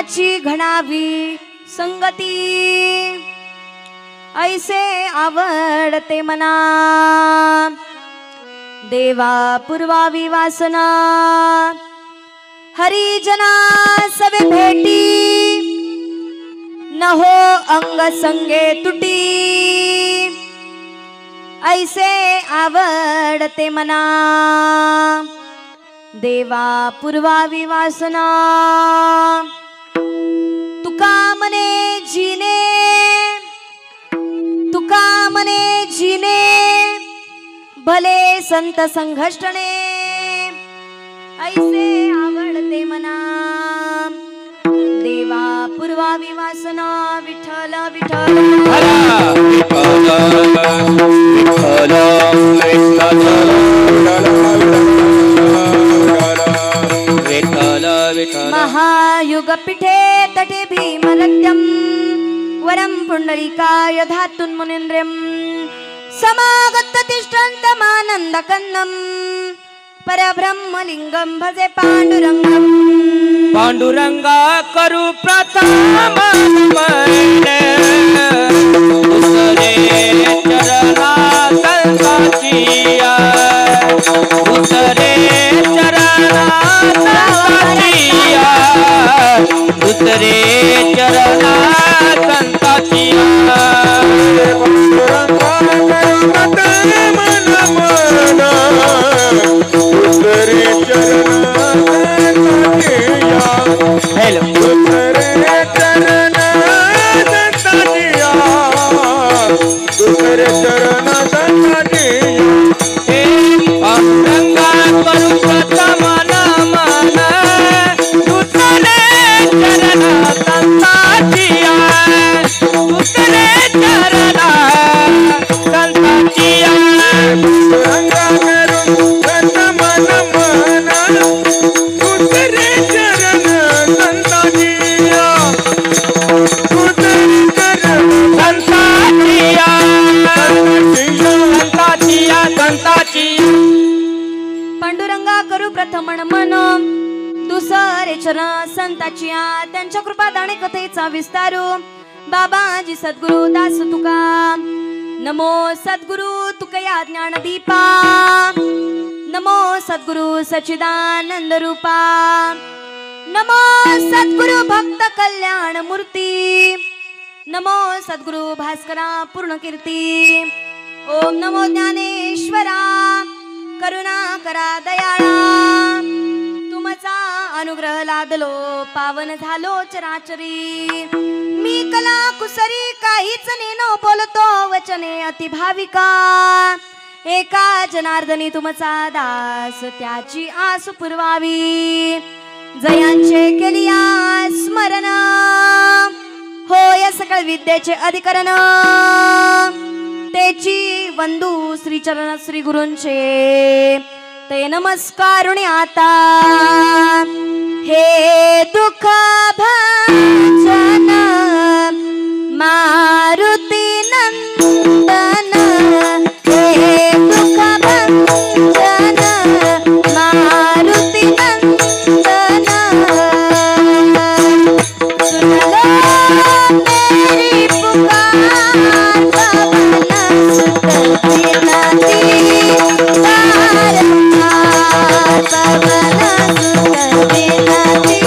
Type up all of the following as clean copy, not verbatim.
त्याची घडावी संगती, ऐसे आवडते मना देवा पुरवावी वासना, हरिजना सवे भेटी न हो अंग संगे तुटी, ऐसे आवडते मना देवा पुरवावी वासना, तुका मने जीने, तुका मने जीने भले संत संघष्टने, ऐसे आवडते मना देवा पुरवावी वासना, विठ्ठल विठ्ठल महायुग पिठे तटे भीमरत्यम, वरम पुंडलिकाय धातुन मुनीन्द्रम, समागत तिष्ठन्तमानन्दकन्दम, परब्रह्मलिंगम भजे पांडुरंगम, पांडुरंगा करू प्रथम नमन, उतरे चरणा संताचिया, उतरे चरणा संताचिया, उतरे चरणा संताचिया, पांडुरंगा करू प्रथम मन, दुसरे चरण संताचिया, त्यांच्या कृपा दाणे कथेचा विस्तारू, बाबाजी सद्गुरु दास तुका, नमो सद्गुरु तुकया ज्ञानदीपा, नमो सद्गुरु सच्चिदानंद रूपा, नमो सद्गुरु भक्त कल्याण मूर्ती, नमो सद्गुरु भास्करा पूर्ण कीर्ती, ओम नमो ज्ञानेश्वरा करुणा करा दयाळा, तुमचा अनुग्रह लादलो पावन झालो चराचरी, मी कला कुसरी काहीच नेनो बोलतो वचने अति भाविका, एका जनार्दनी तुमचा दास त्याची आस पुरवावी, जयांचे केलिया स्मरण होय सकळ विद्येचे अधिकरण, तेची वंदू श्री चरण श्री गुरूंचे ते नमस्कारुणी आता, हे दुःख भंजन मारुती नंदन, हे दुःख भंजन मारुती नंदन, सुनलो मेरी पुकार पवन सुत विनती, बारंबार पवन सुत विनती,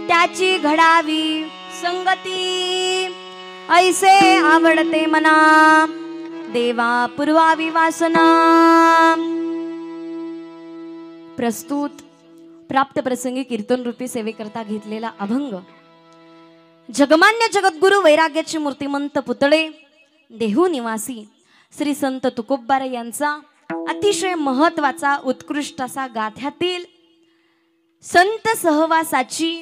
त्याची घडावी संगती, ऐसे आवडते मना देवा पुरवावी वासना। प्रस्तुत प्राप्त प्रसंगी कीर्तन रूपी सेवेकरता घेतलेला अभंग जगमान्य जगद्गुरु वैराग्याचे मूर्तिमंत पुतळे देहू निवासी श्री संत तुकोबार यांचा अतिशय महत्वाचा उत्कृष्ट असा गाथ्यातील संत सहवासाची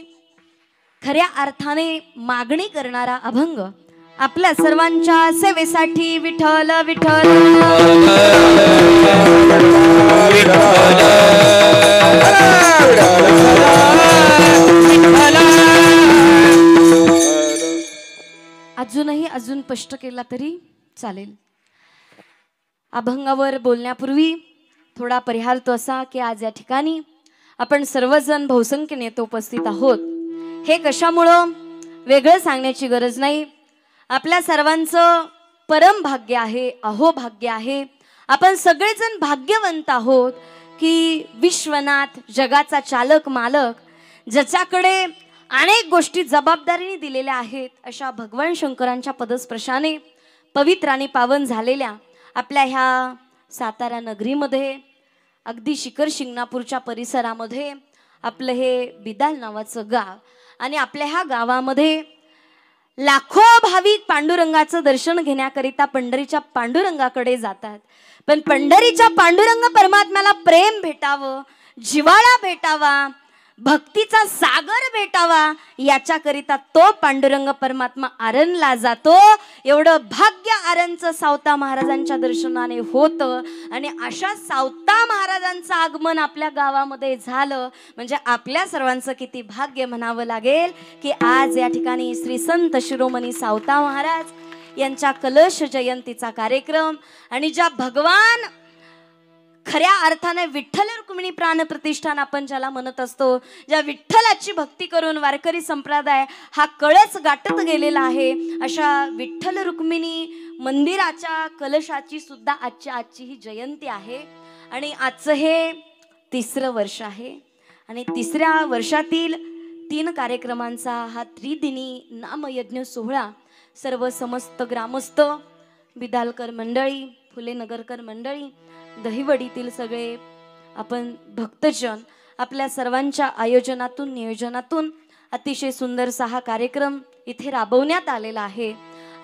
खऱ्या अर्थाने मागणी करणारा अभंग आपल्या सर्वांच्या सेवेसाठी विठ्ठल विठ्ठल अजून स्पष्ट केला तरी चालेल. अभंगावर बोलण्यापूर्वी थोडा परिहार तो असा की आज या ठिकाणी आपण सर्वजण बहुसंख्य नेते उपस्थित आहोत. हे कशामुळं वेगळं सांगण्याची गरज नाही. आपल्या सर्वांचं परम भाग्य आहे, अहो भाग्य आहे. आपण सगळेजण भाग्यवंत आहोत की विश्वनाथ जगाचा चालक मालक ज्याच्याकडे अनेक गोष्टी जबाबदारीने दिलेल्या आहेत अशा भगवान शंकरांच्या पदस्पर्शाने पवित्र आणि पावन झालेल्या आपल्या ह्या सातारा नगरीमध्ये अगदी शिखर शिंगणापूरच्या परिसरामध्ये आपलं हे बिदाल नावाचं गाव आणि आपल्या ह्या गावामध्ये लाखो भाविक पांडुरंगाचं दर्शन घेण्याकरिता पंढरीच्या पांडुरंगाकडे जातात. पण पंढरीच्या पांडुरंग परमात्म्याला प्रेम भेटावं, जिव्हाळा भेटावा, भक्तीचा सागर भेटावा याच्याकरिता तो पांडुरंग परमात्मा आरणला जातो. एवढं भाग्य आरणचं सावता महाराजांच्या दर्शनाने होतं आणि अशा सावता महाराजांचं आगमन आपल्या गावामध्ये झालं म्हणजे आपल्या सर्वांचं किती भाग्य म्हणावं लागेल की आज या ठिकाणी श्री संत शिरोमणी सावता महाराज यांच्या कलश जयंतीचा कार्यक्रम आणि ज्या भगवान खऱ्या अर्थाने विठ्ठल रुक्मिणी प्राण प्रतिष्ठान आपण ज्याला म्हणत असतो, ज्या विठ्ठलाची भक्ती करून वारकरी संप्रदाय हा कळस गाठत गेलेला आहे अशा विठ्ठल रुक्मिणी मंदिराच्या कलशाची सुद्धा आजची ही जयंती आहे. आणि आजचं हे 3रं वर्ष आहे आणि 3ऱ्या वर्षातील 3 कार्यक्रमांचा हा त्रिदिनी नामयज्ञ सोहळा सर्व समस्त ग्रामस्थ, बिदालकर मंडळी, फुले नगरकर मंडळी, दहिवडीतील सगळे आपण भक्तजन आपल्या सर्वांच्या आयोजनातून नियोजनातून अतिशय सुंदरसा हा कार्यक्रम इथे राबवण्यात आलेला आहे.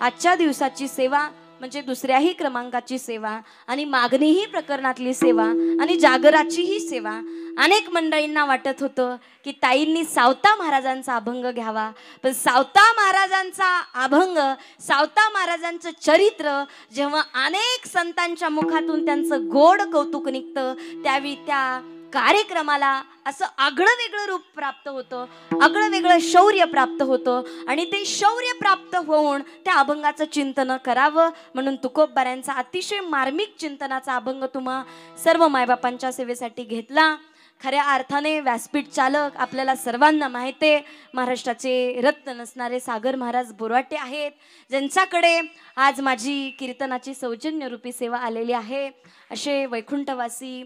आजच्या दिवसाची सेवा म्हणजे दुसऱ्याही क्रमांकाची सेवा आणि मागणीही प्रकरणातली सेवा आणि जागराचीही सेवा. अनेक मंडळींना वाटत होतं की ताईंनी सावता महाराजांचा अभंग घ्यावा, पण सावता महाराजांचा अभंग, सावता महाराजांचं चरित्र जेव्हा अनेक संतांच्या मुखातून त्यांचं गोड कौतुक निघतं त्यावेळी त्या कार्यक्रमाला असं आगळं वेगळं रूप प्राप्त होतं, आगळं वेगळं शौर्य प्राप्त होतं आणि ते शौर्य प्राप्त होऊन त्या अभंगाचं चिंतन करावं म्हणून तुकोबाऱ्यांचा अतिशय मार्मिक चिंतनाचा अभंग तुम्हा सर्व मायबापांच्या सेवेसाठी घेतला. खऱ्या अर्थाने व्यासपीठ चालक आपल्याला सर्वांना माहिती आहे महाराष्ट्राचे रत्न नसणारे सागर महाराज बोराटे आहेत, ज्यांच्याकडे आज माझी कीर्तनाची सौजन्यरूपी सेवा आलेली आहे. असे वैकुंठवासी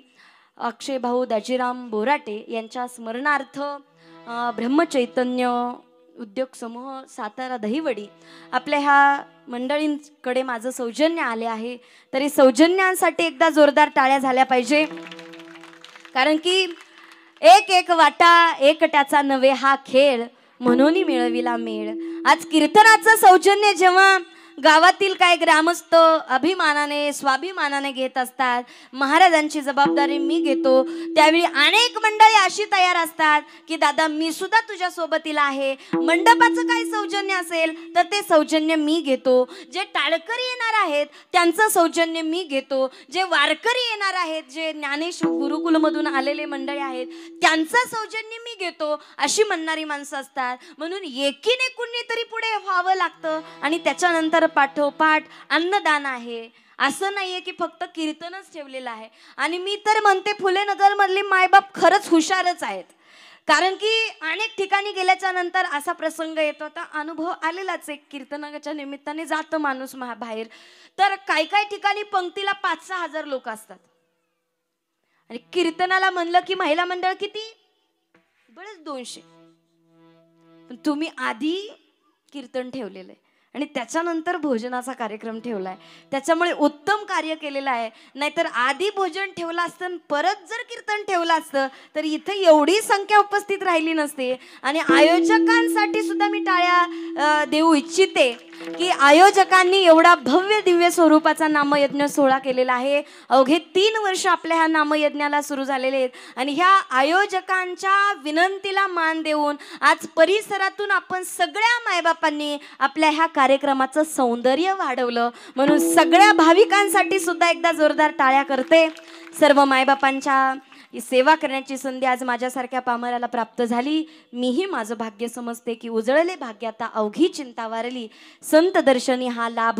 अक्षय भाऊ दाजीराम बोराटे यांच्या स्मरणार्थ ब्रह्मचैतन्य उद्योग समूह सातारा दहिवडी आपल्या ह्या मंडळींकडे माझं सौजन्य आले आहे. तरी सौजन्यांसाठी एकदा जोरदार टाळ्या झाल्या पाहिजे, कारण की एक एक वाटा एकट्याचा नव्हे हा खेळ म्हणून मिळविला मेळ. आज कीर्तनाचं सौजन्य जेव्हा गावातील काय ग्रामस्थ अभिमानाने स्वाभिमानाने घेत असतात, महाराजांची जबाबदारी मी घेतो, त्यावेळी अनेक मंडळी अशी तयार असतात की दादा मी सुद्धा तुझ्या सोबतीला आहे. मंडपाचं काय सौजन्य असेल तर ते सौजन्य मी घेतो. जे टाळकरी येणार आहेत त्यांचं सौजन्य मी घेतो. जे वारकरी येणार आहेत, जे ज्ञानेश गुरुकुलमधून आलेले मंडळी आहेत त्यांचं सौजन्य मी घेतो अशी म्हणणारी माणसं असतात. म्हणून एकीने कुणीतरी पुढे व्हावं लागतं आणि त्याच्यानंतर पाठोपाठ अन्नदान आहे. असं नाहीये की फक्त कीर्तनच ठेवलेलं आहे. आणि मी तर म्हणते फुले नगर मधले मायबाप खरंच हुशारच आहेत, कारण की अनेक ठिकाणी गेल्याच्या नंतर असा प्रसंग येतो, आता अनुभव आलेलाच एक कीर्तनाच्या निमित्ताने जातो माणूस बाहेर, तर काही काही ठिकाणी पंक्तीला 5-6 हजार लोक असतात आणि कीर्तनाला म्हणलं की महिला मंडळ किती बळच 200. तुम्ही आधी कीर्तन ठेवलेलं आहे आणि त्याच्यानंतर भोजनाचा कार्यक्रम ठेवलाय, त्याच्यामुळे उत्तम कार्य केलेलं आहे. नाहीतर आधी भोजन ठेवलं असतं आणि परत जर कीर्तन ठेवलं असतं तर इथे एवढी संख्या उपस्थित राहिली नसते. आणि आयोजकांसाठी सुद्धा मी टाळ्या देऊ इच्छिते की आयोजकांनी एवढा भव्य दिव्य स्वरूपाचा नामयज्ञ सोहळा केलेला आहे. अवघे 3 वर्ष आपल्या ह्या नामयज्ञाला सुरू झालेले आहेत. आणि ह्या आयोजकांच्या विनंतीला मान देऊन आज परिसरातून आपण सगळ्या मायबापांनी आपल्या ह्या कार्यक्रमाचं सौंदर्य वाढवलं. म्हणून सगळ्या भाविकांसाठी सुद्धा एकदा जोरदार टाळ्या करते. सर्व मायबापांच्या सेवा करण्याची संधी आज माझ्यासारख्या पामराला प्राप्त झाली. मीही माझं भाग्य समजते की उजळले भाग्य आता अवघी चिंता वारली. संत दर्शनी हा लाभ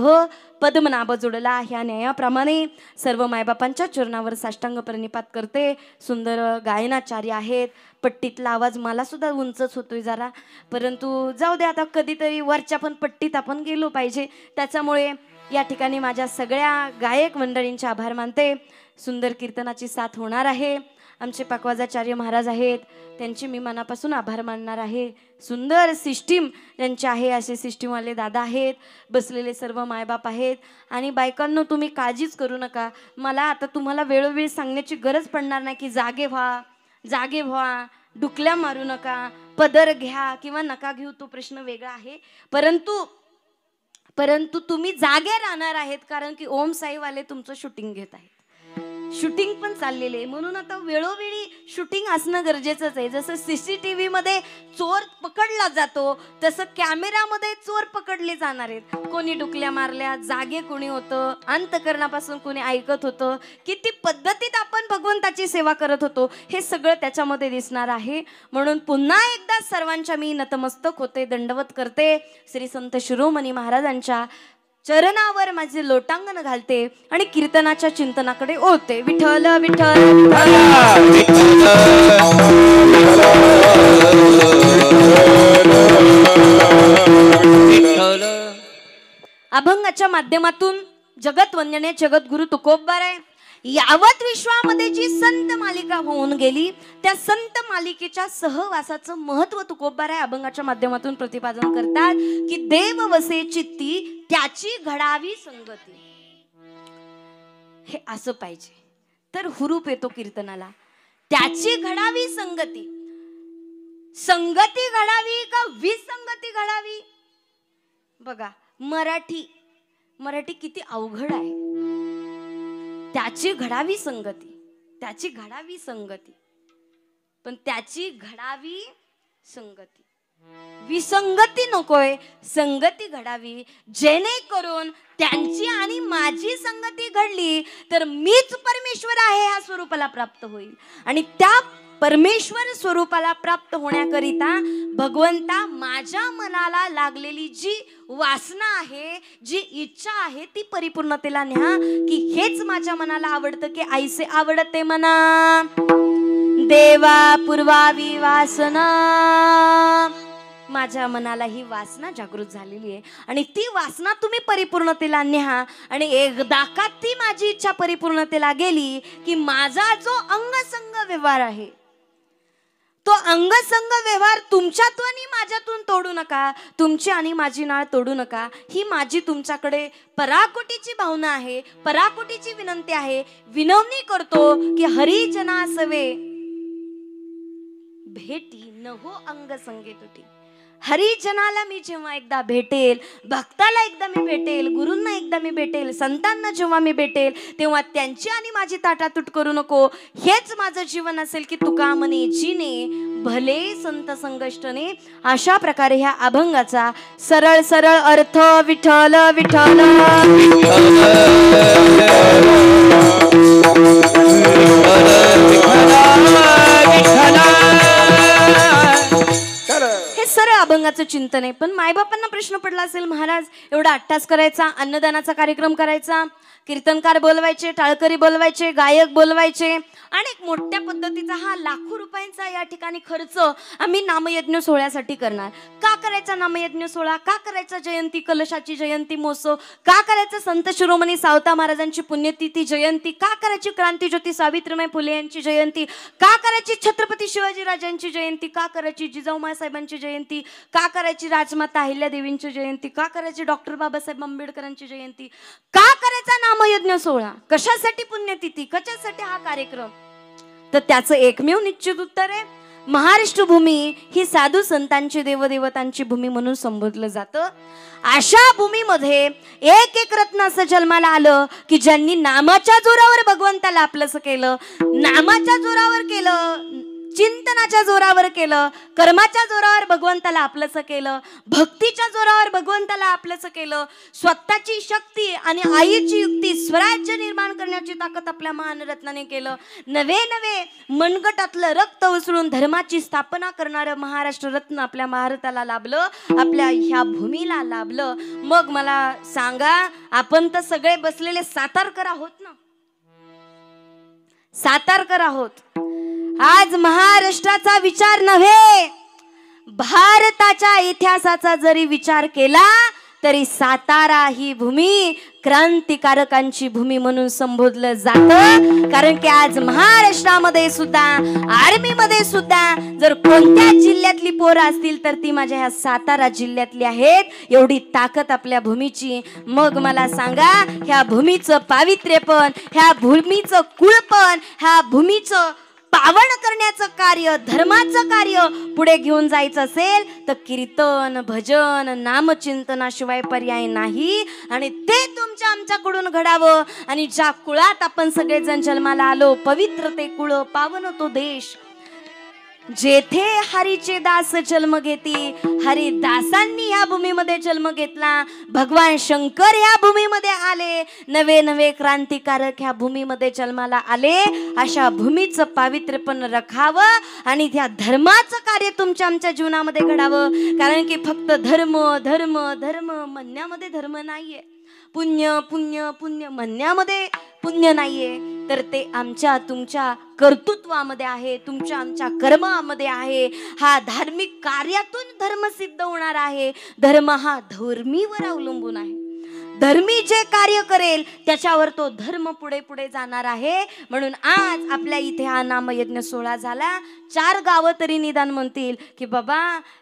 पद्मनाभ जोडला. ह्या न्यायाप्रमाणे सर्व मायबापांच्या चरणावर साष्टांग प्रणिपात करते. सुंदर गायनाचार्य आहेत. पट्टीतला आवाज मला सुद्धा उंचच होतोय जरा, परंतु जाऊ दे, आता कधीतरी वरच्या पण पट्टीत आपण गेलो पाहिजे. त्याच्यामुळे या ठिकाणी माझ्या सगळ्या गायक मंडळींचे आभार मानते. सुंदर कीर्तनाची साथ होणार आहे. आमचे पाकवाजाचार्य महाराज आहेत, त्यांचे मी मनापासून आभार मानणार आहे. सुंदर सिस्टीम त्यांचे आहे, असे सिस्टीमवाले दादा आहेत. बसलेले सर्व मायबाप आहेत. आणि बायकांनो, तुम्ही काळजीच करू नका. मला आता तुम्हाला वेळोवेळी सांगण्याची गरज पडणार नाही की जागे व्हा, जागे व्हा, डुकल्या मारू नका, पदर घ्या किंवा नका घेऊ, तो प्रश्न वेगळा आहे. परंतु तुम्ही जागे राहणार आहेत, कारण की ओम साईवाले तुमचं शूटिंग घेत आहेत. शूटिंग पण चाललेले आहे. म्हणून आता वेळोवेळी शूटिंग असणं गरजेचंच आहे. जसं CCTV मध्ये चोर पकडला जातो तसं कॅमेरामध्ये चोर पकडले जाणार आहेत. कोणी डुकल्या मारल्या, जागे कोणी होतं, अंतकरणापासून कोणी ऐकत होतं, किती पद्धतीत आपण भगवंताची सेवा करत होतो, हे सगळं त्याच्यामध्ये दिसणार आहे. म्हणून पुन्हा एकदा सर्वांच्या मी नतमस्तक होते, दंडवत करते. श्री संत शिरोमणी महाराजांच्या चरणावर माझे लोटांगण घालते आणि कीर्तनाच्या चिंतनाकडे ओळते. विठ्ठल विठ्ठल अभंगाच्या माध्यमातून जगत वंदने जगद्गुरु तुकोबाराय यावत विश्वामध्ये जी संत मालिका होऊन गेली, त्या संत मालिकेच्या सहवासाचं महत्व तुकोबाराय अभंगाच्या माध्यमातून प्रतिपादन करतात की देव वसे चित्ती त्याची घडावी संगती. हे असं पाहिजे तर हुरूप येतो कीर्तनाला. त्याची घडावी संगती. संगती घडावी का विसंगती घडावी? बघा, मराठी किती अवघड आहे. त्याची घडावी संगती, त्याची घडावी संगती, पण त्याची घडावी संगती. विसंगती नकोय, संगती घडावी, जेणेकरून त्यांची आणि माझी संगती घडली तर मीच परमेश्वर आहे ह्या स्वरूपाला प्राप्त होईल. आणि त्या परमेश्वर स्वरूपाला प्राप्त होण्याकरिता भगवंता माझ्या मनाला लागलेली जी वासना आहे, जी इच्छा आहे, ती परिपूर्णतेला न्या. की हेच माझ्या मनाला आवडतं की आईसे आवडते मना देवा पुरवावी वासना. माझ्या मनाला ही वासना जागृत झालेली आहे आणि ती वासना तुम्ही परिपूर्णतेला न्या. आणि एकदा का ती माझी इच्छा परिपूर्णतेला गेली की माझा जो अंगसंग व्यवहार आहे, तो अंगसंग व्यवहार तुमच्यातून आणि माझ्यातून तोडू नका, तुमची आणि माझी नाळ तोडू नका. ही माझी तुमच्याकडे पराकोटीची भावना आहे, पराकोटीची विनंती आहे. विनवणी करतो की हरिजनासवे भेटी न हो अंगसंगे तुटी. हरिजनाला मी जेव्हा एकदा भेटेल, भक्ताला एकदा मी भेटेल, गुरूंना एकदा मी भेटेल, संतांना जेव्हा मी भेटेल, तेव्हा त्यांची आणि माझी ताटातूट करू नको. हेच माझं जीवन असेल की तुका म्हणे जिने भले संत संगष्टने. अशा प्रकारे ह्या अभंगाचा सरळ सरळ अर्थ विठ्ठल विठ्ठल सरळ अभंगाचं चिंतन आहे. पण मायबापांना प्रश्न पडला असेल, महाराज एवढा अट्टास करायचा, अन्नदानाचा कार्यक्रम करायचा, कीर्तनकार बोलवायचे, टाळकरी बोलवायचे, गायक बोलवायचे, अनेक मोठ्या पद्धतीचा हा लाखो रुपयांचा या ठिकाणी खर्च आम्ही नामयज्ञ सोहळ्यासाठी करणार. का करायचा नामयज्ञ सोहळा? का करायचा जयंती कलशाची जयंती महोत्सव? का करायचा संत शिरोमणी सावता महाराजांची पुण्यतिथी जयंती? का करायची क्रांतीज्योती सावित्रीबाई फुले यांची जयंती? का करायची छत्रपती शिवाजी राजांची जयंती? का करायची जिजाऊमाँ साहेबांची जयंती? जयंती, का करायची राजमाता अहिल्यादेवींची जयंती, का करायची डॉक्टर बाबासाहेब आंबेडकरांची जयंती, का करायचा नामयज्ञ सोहळा, कशासाठी पुण्यतिथी, कशासाठी हा कार्यक्रम? तर त्याचं एकमेव निश्चित उत्तर आहे, महाराष्ट्र भूमी ही साधू संतांची देवदेवतांची भूमी म्हणून संबोधलं जातं. अशा भूमीमध्ये एक एक रत्न असं जन्माला आलं की ज्यांनी नामाच्या जोरावर भगवंताला आपलंसं केलं, नामाच्या जोरावर केलं, चिंतनाच्या जोरावर केलं, कर्माच्या जोरावर भगवंताला आपलंसं केलं, भक्तीच्या जोरावर भगवंताला आपलंसं केलं. स्वतःची शक्ती आणि आईची युक्ती स्वराज्य निर्माण करण्याची ताकद आपल्या महानरत्नाने केलं. नवे नवे मनगटातलं रक्त उसळून धर्माची स्थापना करणारं महाराष्ट्र रत्न आपल्या भारताला लाभलं, आपल्या ह्या भूमीला लाभलं. मग मला सांगा, आपण तर सगळे बसलेले सातारकर आहोत ना, सातारकर आहोत. आज महाराष्ट्राचा विचार नव्हे, भारताच्या इतिहासाचा जरी विचार केला तरी सातारा ही भूमी क्रांतिकारकांची भूमी म्हणून संबोधलं जातं. कारण की आज महाराष्ट्रामध्ये सुद्धा, आर्मीमध्ये सुद्धा जर कोणत्या जिल्ह्यातली पोरं असतील तर ती माझ्या ह्या सातारा जिल्ह्यातली आहेत. एवढी ताकद आपल्या भूमीची. मग मला सांगा, ह्या भूमीचं पावित्र्यपण, ह्या भूमीचं कुळपण, ह्या भूमीचं पावन करण्याचं कार्य, धर्माचं कार्य पुढे घेऊन जायचं असेल तर कीर्तन, भजन, नामचिंतनाशिवाय पर्याय नाही. आणि ते तुमच्या आमच्याकडून घडावं. आणि ज्या कुळात आपण सगळेजण जन्माला आलो, पवित्र ते कुळ, पावन तो देश, जेथे हरीचे दास जन्म घेती, हरिदासांनी ह्या भूमीमध्ये जन्म घेतला. भगवान शंकर ह्या भूमीमध्ये आले, नवे नवे क्रांतिकारक ह्या भूमीमध्ये जन्माला आले. अशा भूमीचं पावित्र्य पण राखावं आणि त्या धर्माचं कार्य तुमच्या आमच्या जीवनामध्ये घडावं. कारण की फक्त धर्म धर्म धर्म म्हणण्यामध्ये धर्म नाहीये, पुण्य पुण्य पुण्य म्हणण्यामध्ये पुण्य नाहीये, तर ते आमच्या तुमच्या कर्तृत्वामध्ये आहे, तुमच्या आमच्या कर्मामध्ये आहे. हा धार्मिक कार्यातून धर्म सिद्ध होणार आहे. धर्म हा धर्मीवर अवलंबून आहे. धर्मी जे कार्य करेल त्याच्यावर तो धर्म पुढे पुढे जाणार आहे. म्हणून आज आपल्या इथे हा नामयज्ञ सोहळा झाला. 4 गावं तरी निदान म्हणतील की बाबा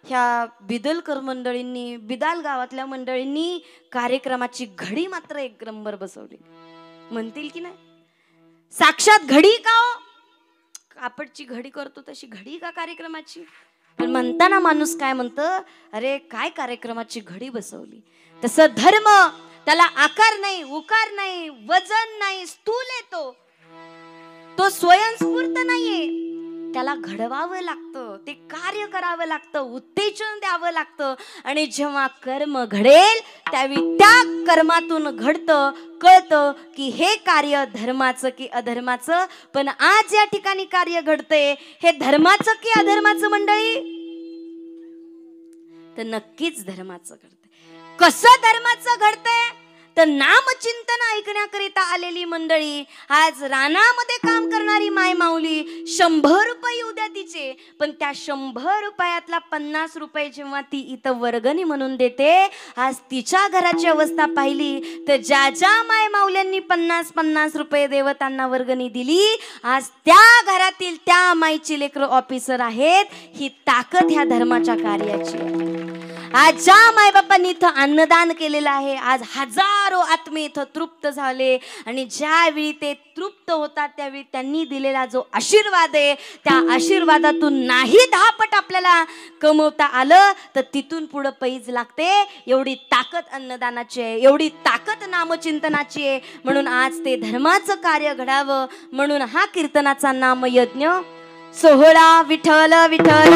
ह्या बिदलकर मंडळींनी, बिदाल गावातल्या मंडळींनी कार्यक्रमाची घडी मात्र एक नंबर बसवली, म्हणतील की नाही? साक्षात घडी का हो? कापडची घडी करतो तशी घडी का कार्यक्रमाची? पण म्हणताना माणूस काय म्हणतं, अरे काय कार्यक्रमाची घडी बसवली. तसं धर्म, त्याला आकार नाही, उकार नाही, वजन नाही, स्थूल येतो, तो स्वयंस्फूर्त नाहीये. त्याला घडवावं लागतं, ते कार्य करावं लागतं, उत्तेजन द्यावं लागतं. आणि जेव्हा कर्म घडेल त्यावेळी त्या कर्मातून घडतं, कळतं की हे कार्य धर्माचं की अधर्माचं. पण आज या ठिकाणी कार्य घडतंय हे धर्माचं की अधर्माचं मंडळी? तर नक्कीच धर्माचं घडतंय. कसं धर्माचं घडतंय? तर नामचिंतन ऐकण्याकरिता आलेली मंडळी, आज रानामध्ये काम करणारी माय माऊली 100 रुपये येऊ द्या तिचे, पण त्या 100 रुपयातला 50 रुपये जेव्हा ती इथं वर्गणी म्हणून देते, आज तिच्या घराची अवस्था पाहिली तर ज्या ज्या माय माऊल्यांनी 50-50 रुपये देवतांना वर्गणी दिली, आज त्या घरातील त्या माईची लेकरं ऑफिसर आहेत. ही ताकद ह्या धर्माच्या कार्याची आहे. आज ज्या मायबापांनी इथं अन्नदान केलेलं आहे, आज हजारो आत्मे इथं तृप्त झाले. आणि ज्यावेळी ते तृप्त होतात त्यावेळी त्यांनी दिलेला जो आशीर्वाद आहे, त्या आशीर्वादातून नाही 10 पट आपल्याला कमवता आलं तर तिथून पुढं पैज लागते. एवढी ताकद अन्नदानाची आहे, एवढी ताकद नामचिंतनाची आहे. म्हणून आज ते धर्माचं कार्य घडावं म्हणून हा कीर्तनाचा नामयज्ञ सोहळा. विठ्ठल विठ्ठल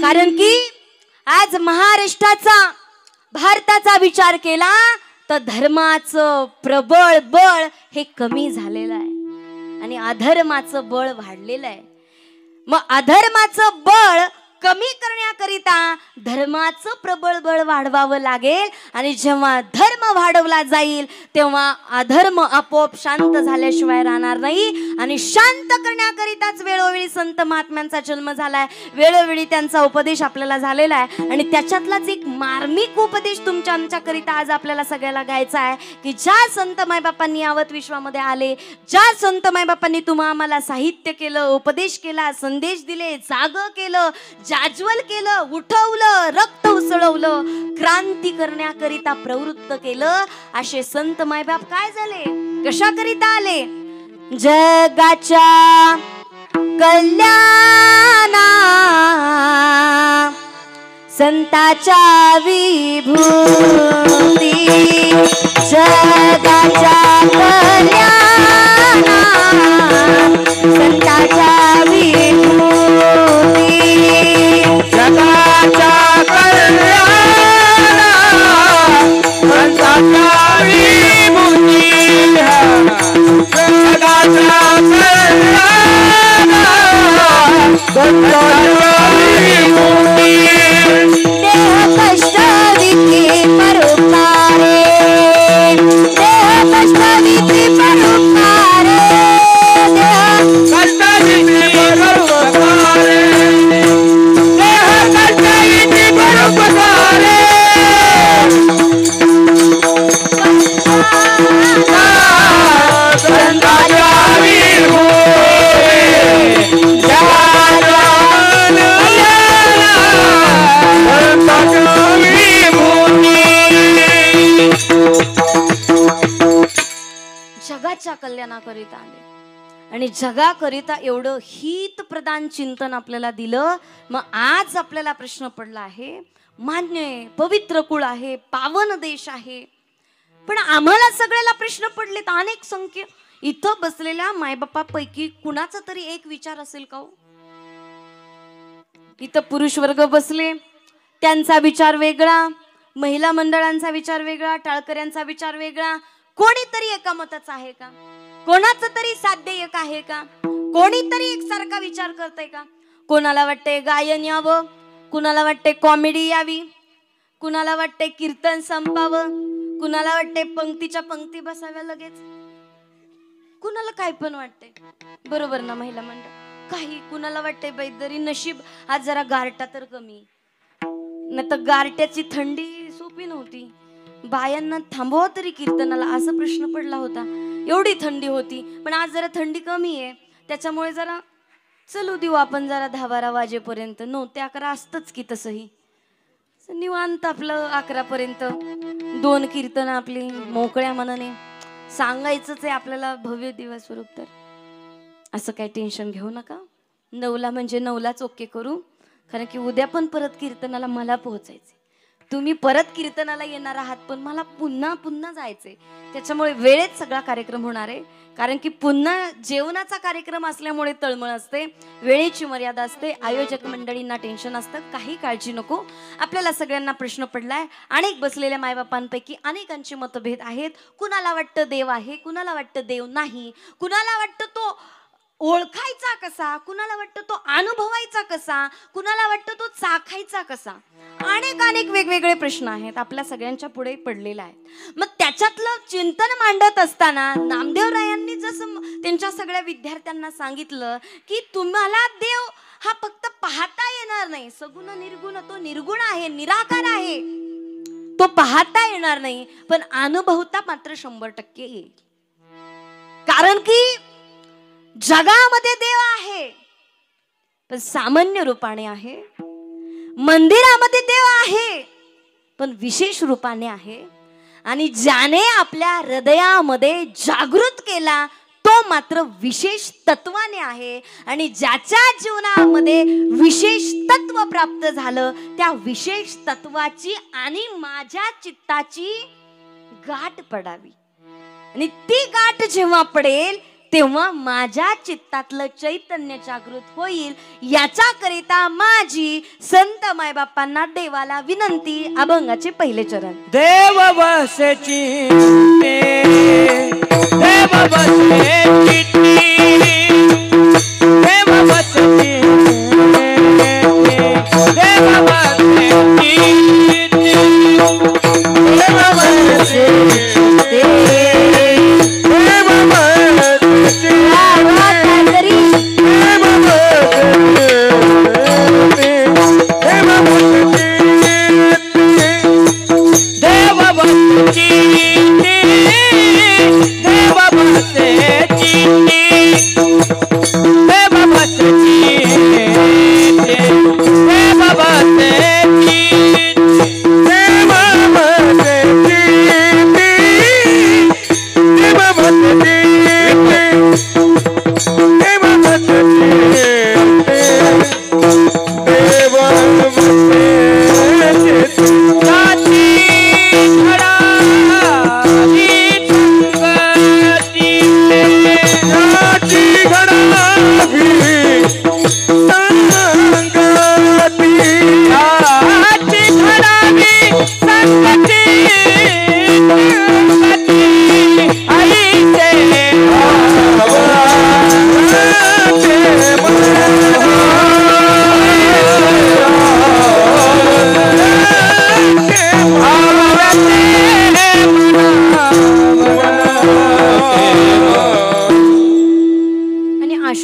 कारण की आज महाराष्ट्राचा, भारताचा विचार केला तर धर्माचं प्रबळ बळ हे कमी झालेलं आहे आणि अधर्माचं बळ वाढलेलं आहे. मग अधर्माचं बळ कमी करण्याकरिता धर्माचं प्रबळ बळ वाढवावं लागेल आणि जेव्हा धर्म वाढवला जाईल तेव्हा अधर्म आपोआप शांत झाल्याशिवाय राहणार नाही आणि शांत करण्याकरिताच वेळोवेळी संत महात्म्यांचा जन्म झालाय, वेळोवेळी त्यांचा उपदेश आपल्याला झालेला आहे आणि त्याच्यातलाच एक मार्मिक उपदेश तुमच्या आमच्याकरिता आज आपल्याला सगळ्याला घ्यायचा आहे की ज्या संत मायबापांनी यावत विश्वामध्ये आले, ज्या संत मायबापांनी तुम्हा आम्हाला साहित्य केलं, उपदेश केला, संदेश दिले, जागं केलं, जाज्वल केलं, उठवलं, रक्त उसळवलं, क्रांती करण्याकरिता प्रवृत्त केलं, असे संत मायबाप काय झाले, कशाकरिता आले? जगाच्या कल्याणा संताच्या विभूती, जगाच्या कल्याणा संताच्या विभूती, जगाच्या कल्याणा संताच्या विभूती, जगाच्या कल्याणा संताच्या विभूती, देह कष्ट विधी परोपकारे, देह कष्ट विधी परोपकारे, देह कष्ट विधी परोपकारे, देह कष्ट विधी परोपकारे, संताच्या विभूती, जगाच्या जगाच्या कल्याणाकरिता आले आणि जगाकरिता एवढं हित प्रदान चिंतन आपल्याला दिलं. मग आज आपल्याला प्रश्न पडला आहे, मान्य आहे पवित्र कुळ आहे, पावन देश आहे, पण आम्हाला सगळ्याला प्रश्न पडलेत अनेक संख्य. इथं बसलेल्या मायबापापैकी कुणाचा तरी एक विचार असेल का हो? इथं पुरुष वर्ग बसले, त्यांचा विचार वेगळा, महिला मंडळांचा विचार वेगळा, टाळकऱ्यांचा विचार वेगळा. कोणीतरी एका मताचा आहे का? कोणाचं तरी साध्य एक आहे का? कोणीतरी एकसारखा विचार करतय का? कोणाला वाटतंय गायन यावं, कुणाला वाटतंय कॉमेडी यावी, कुणाला वाटतंय कीर्तन संपावं, कुणाला वाटतंय पंक्तीच्या पंक्ती बसाव्या लगेच, कुणाला काय पण वाटतंय. बरोबर ना महिला मंडळ? काही कुणाला वाटतंय बैदरी नशीब आज जरा गारटा तर कमी, नाही तर गारट्याची थंडी सोपी नव्हती, बायांना थांबवा तरी कीर्तनाला असा प्रश्न पडला होता. एवढी थंडी होती, पण आज जरा थंडी कमी आहे, त्याच्यामुळे जरा चलू देऊ आपण जरा 10-12 वाजेपर्यंत. 9 ते 11 असतंच की तसंही निवांत आपलं 11 पर्यंत 2 कीर्तन आपली मोकळ्या मनाने सांगायचंच आहे आपल्याला भव्य दिवस स्वरूप. तर असं काही टेन्शन घेऊ नका, 9ला म्हणजे 9लाच ओके करू, कारण की उद्या पण परत कीर्तनाला मला पोहोचायचे. तुम्ही परत कीर्तनाला येणार आहात पण मला पुन्हा पुन्हा जायचंय, त्याच्यामुळे वेळेत सगळा कार्यक्रम होणार आहे. कारण की पुन्हा जेवणाचा कार्यक्रम असल्यामुळे तळमळ असते, वेळेची मर्यादा असते, आयोजक मंडळींना टेन्शन असतं. काही काळजी नको. आपल्याला सगळ्यांना प्रश्न पडलाय, अनेक बसलेल्या मायबापांपैकी अनेकांचे मतभेद आहेत. कुणाला वाटतं देव आहे, कुणाला वाटतं देव नाही, कुणाला वाटतं तो ओळखायचा कसा, कुणाला वाटतं तो अनुभवायचा कसा, कुणाला वाटतं तो चाखायचा कसा. अनेक वेगवेगळे प्रश्न आहेत आपल्या सगळ्यांच्या पुढे पडलेले आहेत. मग त्याच्यातलं चिंतन मांडत असताना नामदेवरायांनी जसं त्यांच्या सगळ्या विद्यार्थ्यांना सांगितलं की तुम्हाला देव हा फक्त पाहता येणार नाही, सगुण निर्गुण, तो निर्गुण आहे, निराकार आहे, तो पाहता येणार नाही, पण अनुभवता मात्र 100% येईल. कारण की जगामध्ये देव आहे पण सामान्य रूपाने आहे, मंदिरामध्ये देव आहे पण विशेष रूपाने आहे, आणि ज्याने आपल्या हृदयामध्ये जागृत केला तो मात्र विशेष तत्वाने आहे, आणि ज्याच्या जीवनामध्ये विशेष तत्व प्राप्त झालं त्या विशेष तत्वाची आणि माझ्या चित्ताची गाठ पडावी, आणि ती गाठ जेव्हा पडेल तेव्हा माझ्या चित्तातलं चैतन्य जागृत होईल. याच्याकरिता माझी संत मायबापांना देवाला विनंती. अभंगाचे पहिले चरण. देव बसे चित्ते, देव बसे चित्ती, देव बसे चित्ते,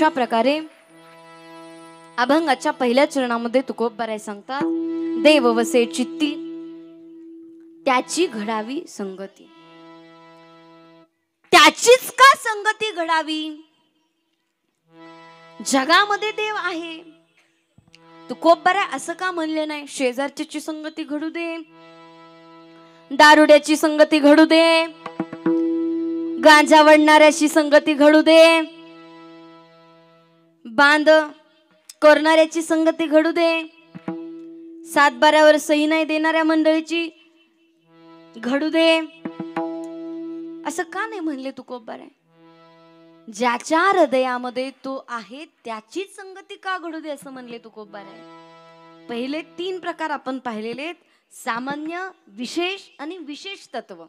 अशा प्रकारे अभंगाच्या पहिल्या चरणामध्ये तुकोबाराय सांगतात, देव वसे चित्ती त्याची घडावी संगती. त्याचीच का संगती घडावी? जगामध्ये देव आहे, तुकोबाराय असं का म्हणले नाही शेजारची संगती घडू दे, दारुड्याची संगती घडू दे, गांजा वडणाऱ्याची संगती घडू दे, बांध करणाऱ्याची संगती घडू दे, सातबाऱ्यावर सही नाही देणाऱ्या मंडळीची घडू दे, असं का नाही म्हणले तुकोबाराय? ज्याच्या हृदयामध्ये तो आहे त्याचीच संगती का घडू दे असं म्हणले तुकोबाराय. पहिले 3 प्रकार आपण पाहिलेले, सामान्य, विशेष आणि विशेष तत्व.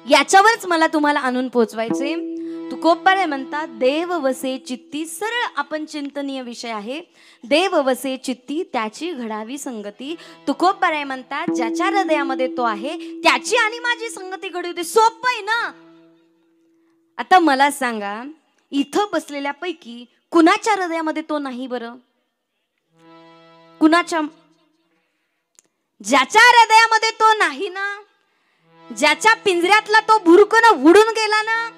याच्यावरच मला तुम्हाला आणून पोहोचवायचे. तुकोबाराय म्हणतात, देव वसे चित्ती, सरळ आपण चिंतनीय विषय आहे, देव वसे चित्ती त्याची घडावी संगती. तुकोबाराय म्हणतात, ज्याच्या हृदयामध्ये तो आहे त्याची आणि माझी संगती घडू दे. सोपं आहे ना. आता मला सांगा, इथं बसलेल्या पैकी कुणाच्या हृदयामध्ये तो नाही बरं? कुणाच्या? ज्याच्या हृदयामध्ये तो नाही ना, ज्याच्या पिंजऱ्यातला तो भुरकन उडून गेला ना,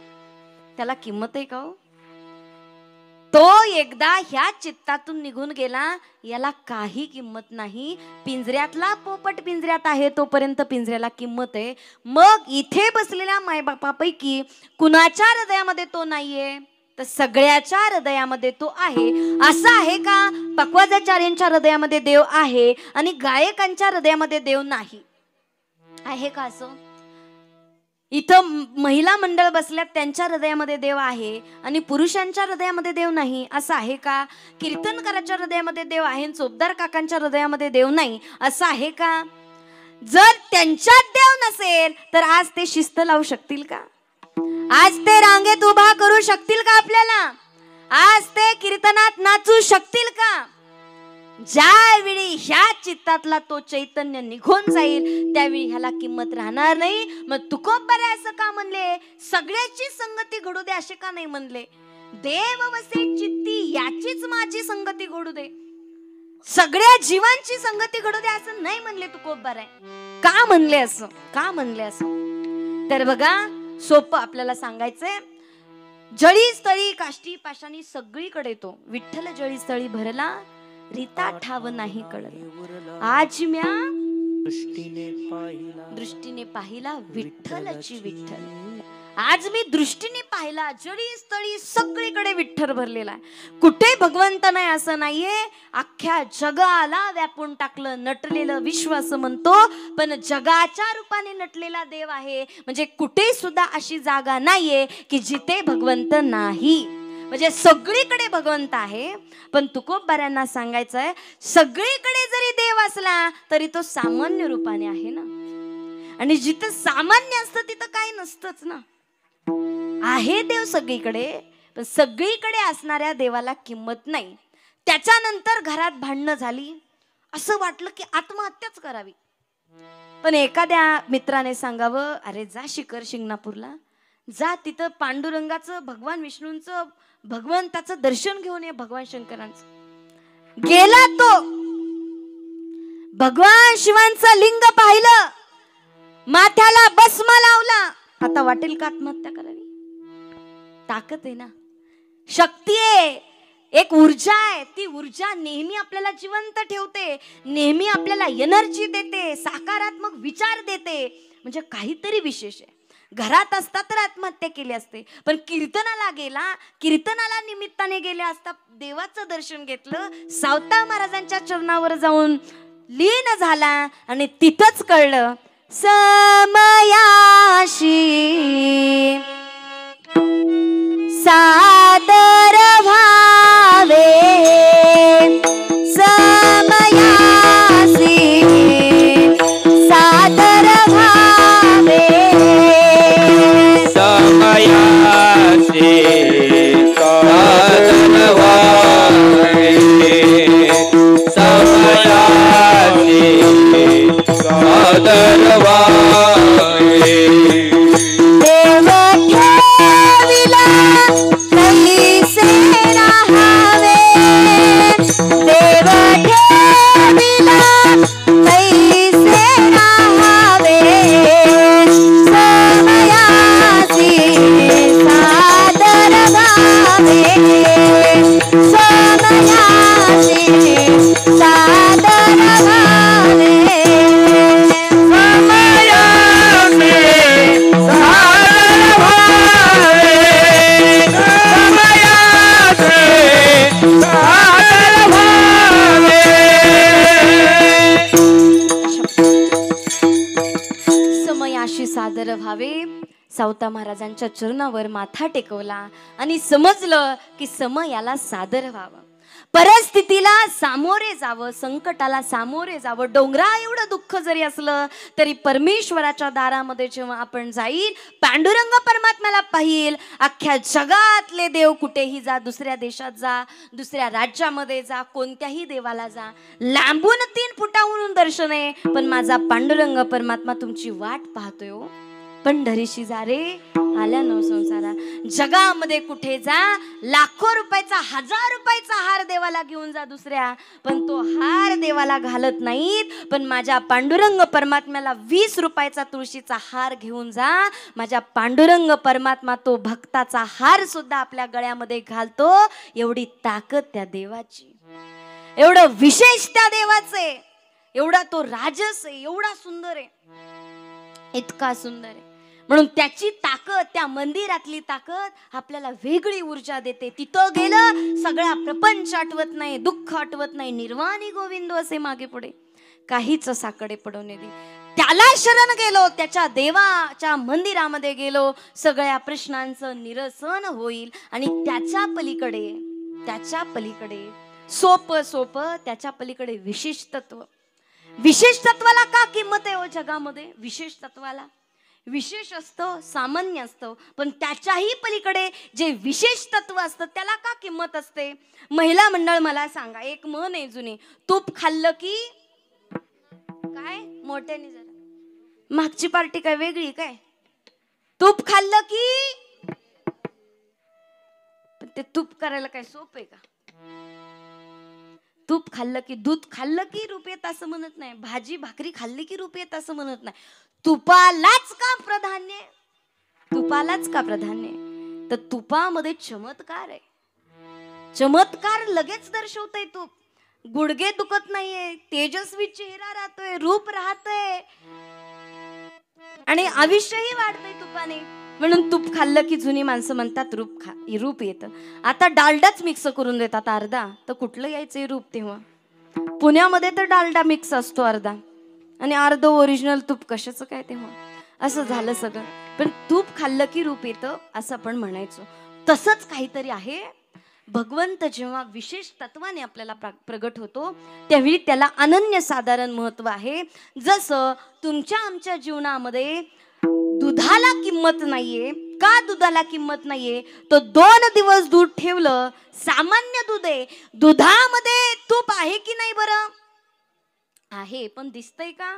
त्याला किंमत आहे का हो? तो एकदा ह्या चित्तातून निघून गेला, याला काही किंमत नाही. पिंजऱ्यातला पोपट पिंजऱ्यात आहे तोपर्यंत पिंजऱ्याला किंमत आहे. मग इथे बसलेल्या मायबापापैकी कुणाच्या हृदयामध्ये तो नाहीये? तर सगळ्याच्या हृदयामध्ये तो आहे. असं आहे का पक्वाजाचार्यांच्या हृदयामध्ये देव आहे आणि गायकांच्या हृदयामध्ये देव नाही? आहे का असं? इथं महिला मंडळ बसल्यात, त्यांच्या हृदयामध्ये देव आहे आणि पुरुषांच्या हृदयामध्ये देव नाही, असं आहे का? कीर्तनकाराच्या हृदयामध्ये देव आहे, चोपदार काकांच्या हृदयामध्ये देव नाही, असं आहे का? जर त्यांच्यात देव नसेल तर आज ते शिस्त लावू शकतील का? आज ते रांगेत उभा करू शकतील का आपल्याला? आज ते कीर्तनात नाचू शकतील का? ज्यावेळी ह्या चित्तातला तो चैतन्य निघून जाईल त्यावेळी ह्याला किंमत राहणार नाही. मग तुकोबाराय असं का म्हणले? सगळ्याची संगती घडू दे असे का नाही म्हणले? देव वसे चित्ती याचीच माझी संगती घडू दे, सगळ्या जीवांची संगती घडू दे असं नाही म्हणले तुकोबाराय. का म्हणले असं? का म्हणले असं? तर बघा, सोपं आपल्याला सांगायचंय. जळी स्थळी काष्टी पाशाणी सगळीकडे तो विठ्ठल जळी स्थळी भरला, रीता ठाव नाही कळलं. आज म्या दृष्टीने पाहिला विठ्ठलची विठ्ठल. आज मी दृष्टीने पाहिला, जळी स्थळी सगळीकडे विठ्ठल भरलेला आहे. कुठे भगवंत नाही असं नाहीये. अख्ख्या जगाला व्यापून टाकलं, नटलेलं विश्व असं म्हणतो, पण जगाच्या रूपाने नटलेला देव आहे. म्हणजे कुठे सुद्धा अशी जागा नाहीये की जिथे भगवंत नाही. म्हणजे सगळीकडे भगवंत आहे. पण तुकोबारायांना सांगायचंय, सगळीकडे जरी देव असला तरी तो सामान्य रूपाने आहे ना. आणि जिथं सामान्य असतं तिथं काही नसतंच ना. आहे देव सगळीकडे, पण सगळीकडे असणाऱ्या देवाला किंमत नाही. त्याच्यानंतर घरात भांडणं झाली, असं वाटलं की आत्महत्याच करावी. पण एखाद्या मित्राने सांगावं, अरे जा शिखर शिंगणापूरला जा, तिथं पांडुरंगाचं, भगवान विष्णूंचं, भगवंताचं दर्शन घेऊन ये, भगवान शंकरांचं. गेला तो, भगवान शिवांचं लिंग पाहिलं, माथ्याला भस्म लावला. आता वाटेल का आत्महत्या करावी? ताकद आहे ना, शक्ती आहे, एक ऊर्जा आहे. ती ऊर्जा नेहमी आपल्याला जिवंत ठेवते, नेहमी आपल्याला एनर्जी देते, सकारात्मक विचार देते. म्हणजे काहीतरी विशेष आहे. घरात असता तर आत्महत्या केली असते, पण कीर्तनाला गेला, कीर्तनाला निमित्ताने गेले असता, देवाचं दर्शन घेतलं, सावता महाराजांच्या चरणावर जाऊन लीन झाला आणि तिथंच कळलं समयाशी सादर भावे, समयासी सादर भावे, समयासी सादर भावे, समयासी सादर भावे. देव ठेविला भावे समयाचे सादर भावे. समयाशी सादर व्हावे. सावता महाराजांच्या चरणावर माथा टेकवला आणि समजलं की समयाला सादर व्हावं, परिस्थितीला सामोरे जावं, संकटाला सामोरे जावं. डोंगरा एवढं दुःख जरी असलं तरी परमेश्वराच्या दारामध्ये जेव्हा आपण जाईल, पांडुरंग परमात्म्याला पाहिल. अख्ख्या जगातले देव कुठेही जा, दुसऱ्या देशात जा, दुसऱ्या राज्यामध्ये जा, कोणत्याही देवाला जा, लांबून 3 फुटावरून दर्शन आहे, पण माझा पांडुरंग परमात्मा तुमची वाट पाहतोय. हो पंढरीशी जा रे आल्या नव संसारा. जगामध्ये कुठे जा, लाखो रुपयाचा, 1000 रुपयाचा हार देवाला घेऊन जा दुसऱ्या, पण तो हार देवाला घालत नाहीत. पण माझ्या पांडुरंग परमात्म्याला 20 रुपयाचा तुळशीचा हार घेऊन जा. माझ्या पांडुरंग परमात्मा तो भक्ताचा हार सुद्धा आपल्या गळ्यामध्ये घालतो. एवढी ताकद त्या देवाची, एवढं विशेष त्या देवाचे, एवढा तो राजस आहे, एवढा सुंदर आहे, इतका सुंदर आहे. म्हणून त्याची ताकद, त्या मंदिरातली ताकद आपल्याला वेगळी ऊर्जा देते. तिथं गेलं सगळा प्रपंच आठवत नाही, दुःख आठवत नाही, निर्वाणी गोविंद असे मागे पुढे काहीच साकडे पडवणे दे. त्याला शरण गेलो, त्याच्या देवाच्या मंदिरामध्ये गेलो, सगळ्या प्रश्नांचं निरसन होईल. आणि त्याच्या पलीकडे सोपं त्याच्या पलीकडे विशेष तत्व. विशेष तत्वाला का किंमत आहे हो जगामध्ये? विशेष तत्वाला विशेष असतं, सामान्य असतं, पण त्याच्याही पलीकडे जे विशेष तत्व असतं त्याला का किंमत असते? महिला मंडळ मला सांगा, एक म्हण आहे जुनी, तूप खाल्लं की काय? मोठ्याने जरा, मागची पार्टी काय वेगळी काय? तूप खाल्लं की, पण ते तूप करायला काय सोप आहे का? तूप खाल्लं की, दूध खाल्लं की रूप येत असं म्हणत नाही, भाजी भाकरी खाल्ली की रूप येत असं म्हणत नाही. तुपालाच का प्राधान्य? तुपालाच का प्राधान्य? तर तुपामध्ये चमत्कार आहे. चमत्कार लगेच दर्शवतंय तूप. गुडघे दुखत नाहीये, तेजस्वी चेहरा राहतोय, रूप राहतंय आणि आयुष्यही वाढतंय तुपाने. म्हणून तूप खाल्लं की जुनी माणसं म्हणतात रूप येतं. आता डालडाच मिक्स करून देतात अर्धा, तर कुठलं यायचंय रूप तेव्हा? पुण्यामध्ये तर डालडा मिक्स असतो अर्धा, आणि अर्ध ओरिजिनल तूप कशाचं काय तेव्हा? असं झालं सगळं. पण तूप खाल्लं की रूप येतं असं आपण म्हणायचो. तसंच काहीतरी आहे. भगवंत जेव्हा विशेष तत्वाने आपल्याला प्रगट होतो त्यावेळी त्याला अनन्य साधारण महत्व आहे. जसं तुमच्या आमच्या जीवनामध्ये दुधाला किंमत नाहीये. का दुधाला किंमत नाहीये? तो 2 दिवस दूध ठेवलं, सामान्य दूध आहे, दुधामध्ये तूप आहे की नाही बरं? आहे, पण दिसतंय का?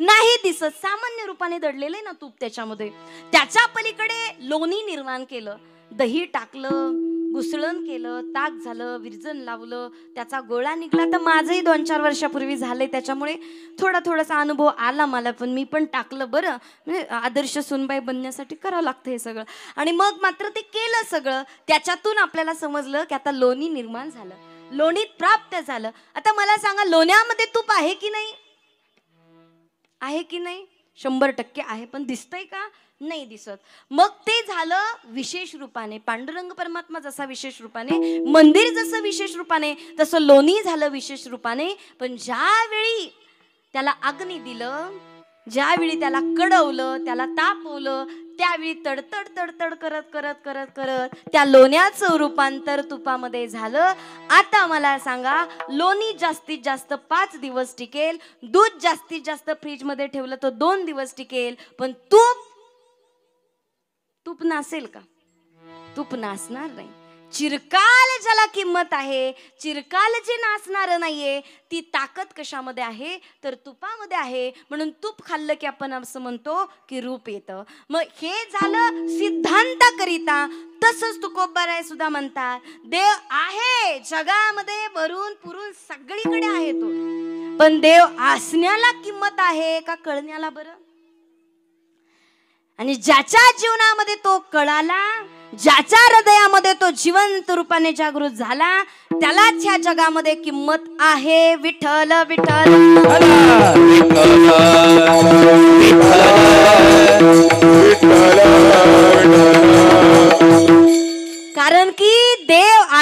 नाही दिसत. सामान्य रूपाने दडलेलं आहे ना तूप त्याच्यामध्ये. त्याच्या पलीकडे लोणी निर्माण केलं, दही टाकलं, घुसळण केलं, ताक झालं, विरजण लावलं, त्याचा गोळा निघाला. तर माझंही 2-4 वर्षापूर्वी झालंय, त्याच्यामुळे थोडासा अनुभव आला मला. पण मी पण टाकलं बरं, म्हणजे आदर्श सुनबाई बनण्यासाठी करावं लागतं हे सगळं. आणि मग मात्र ते केलं सगळं. त्याच्यातून आपल्याला समजलं की आता लोणी निर्माण झालं, लोणीत प्राप्त झालं. आता मला सांगा, लोण्यामध्ये तूप आहे की नाही? आहे की नाही? 100% आहे. पण दिसतंय का? नाही दिसत. मग ते झालं विशेष रूपाने. पांडुरंग परमात्मा जसा विशेष रूपाने, मंदिर जसं विशेष रूपाने, तसं लोणी झालं विशेष रूपाने. पण ज्यावेळी त्याला अग्नी दिलं, ज्यावेळी त्याला कडवलं, त्याला तापवलं, त्यावेळी तडतड तडतड करत करत करत करत त्या लोण्याचं रूपांतर तुपामध्ये झालं. आता मला सांगा, लोणी जास्तीत जास्त 5 दिवस टिकेल, दूध जास्तीत जास्त फ्रीज मध्ये ठेवलं तर 2 दिवस टिकेल, पण तूप नासेल का? तूप नासणार नाही. चिरकाल ज्याला किंमत आहे, चिरकाल जे नासणार नाहीये, ती ताकद कशामध्ये आहे? तर तुपामध्ये आहे. म्हणून तूप खाल्लं की आपण असं म्हणतो की रूप येतं. मग हे झालं सिद्धांताकरिता. तसंच तुकोबाराय सुद्धा म्हणतात, देव आहे जगामध्ये भरून पुरून सगळीकडे आहे तो, पण देव असण्याला किंमत आहे का कळण्याला? बरं. आणि ज्याच्या जीवनामध्ये तो कळाला, ज्याच्या हृदयामध्ये तो जिवंत रूपाने जागृत झाला, त्यालाच ह्या जगामध्ये किंमत आहे. विठ्ठल विठ्ठल विठ्ठल विठ्ठल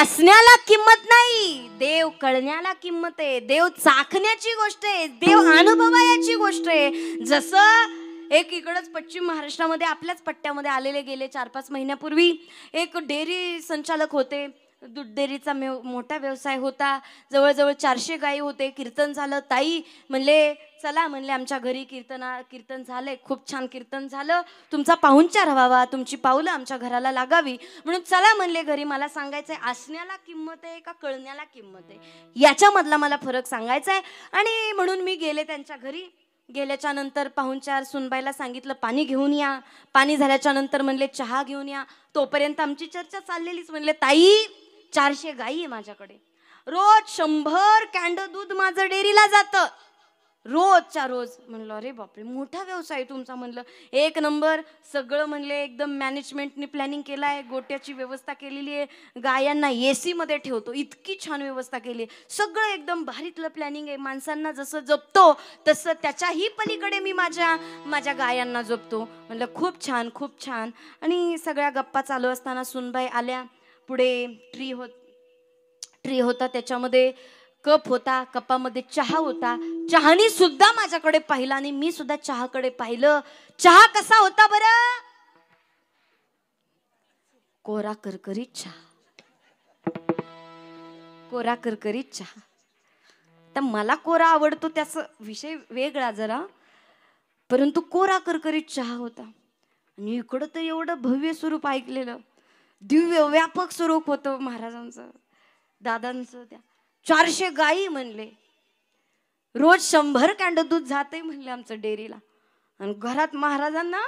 असण्याला किंमत नाही, देव कळण्याला किंमत आहे, देव चाखण्याची गोष्ट आहे, देव अनुभवायची गोष्ट आहे. जसं एक इकडंच पश्चिम महाराष्ट्रामध्ये आपल्याच पट्ट्यामध्ये आलेले गेले 4-5 महिन्यापूर्वी एक डेअरी संचालक होते. दूध डेअरीचा मोठा व्यवसाय होता. जवळजवळ 400 गायी होते. कीर्तन झालं. ताई म्हणले चला, म्हणले आमच्या घरी कीर्तन झालंय, खूप छान कीर्तन झालं, तुमचा पाहुणचार व्हावा, तुमची पावलं आमच्या घराला लागावी म्हणून चला म्हणले घरी. मला सांगायचंय असण्याला किंमत आहे का कळण्याला किंमत आहे, याच्यामधला मला फरक सांगायचा आहे. आणि म्हणून मी गेले त्यांच्या घरी. गेल्याच्या नंतर पाहुणचार सुनबाईला सांगितलं पाणी घेऊन या. पाणी झाल्याच्या नंतर म्हणले चहा घेऊन या. तोपर्यंत आमची चर्चा चाललेलीच. म्हणले ताई 400 गायी आहे माझ्याकडे, रोज 100 कॅन्ड दूध माझं डेअरीला जातं, रोजच्या रोज. म्हणलं अरे बापरे, मोठा व्यवसाय तुमचा. म्हणलं एक नंबर, सगळं म्हणले एकदम मॅनेजमेंटनी प्लॅनिंग केलं आहे, गोट्याची व्यवस्था केलेली आहे, गायांना AC मध्ये ठेवतो, इतकी छान व्यवस्था केली, सगळं एकदम भारीतलं प्लॅनिंग आहे. माणसांना जसं जपतो तसं त्याच्याही पलीकडे मी माझ्या गायांना जपतो. म्हणलं खूप छान खूप छान. आणि सगळ्या गप्पा चालू असताना सुनबाई आल्या. पुढे ट्री होता, त्याच्यामध्ये कप होता, कपामध्ये चहा होता. चहानी सुद्धा माझ्याकडे पाहिला आणि मी सुद्धा चहाकडे पाहिलं. चहा कसा होता बरं? कोरा करकरीत चहा, कोरा करकरीत चहा. तर मला कोरा आवडतो त्याचा विषय वेगळा जरा, परंतु कोरा करकरीत चहा होता. आणि इकडं तर एवढं भव्य स्वरूप ऐकलेलं, दिव्य व्यापक स्वरूप होतं महाराजांचं, दादांचं. त्या 400 गायी म्हणले, रोज 100 कॅन्ड दूध जाते म्हणले आमचं डेअरीला. आणि घरात महाराजांना.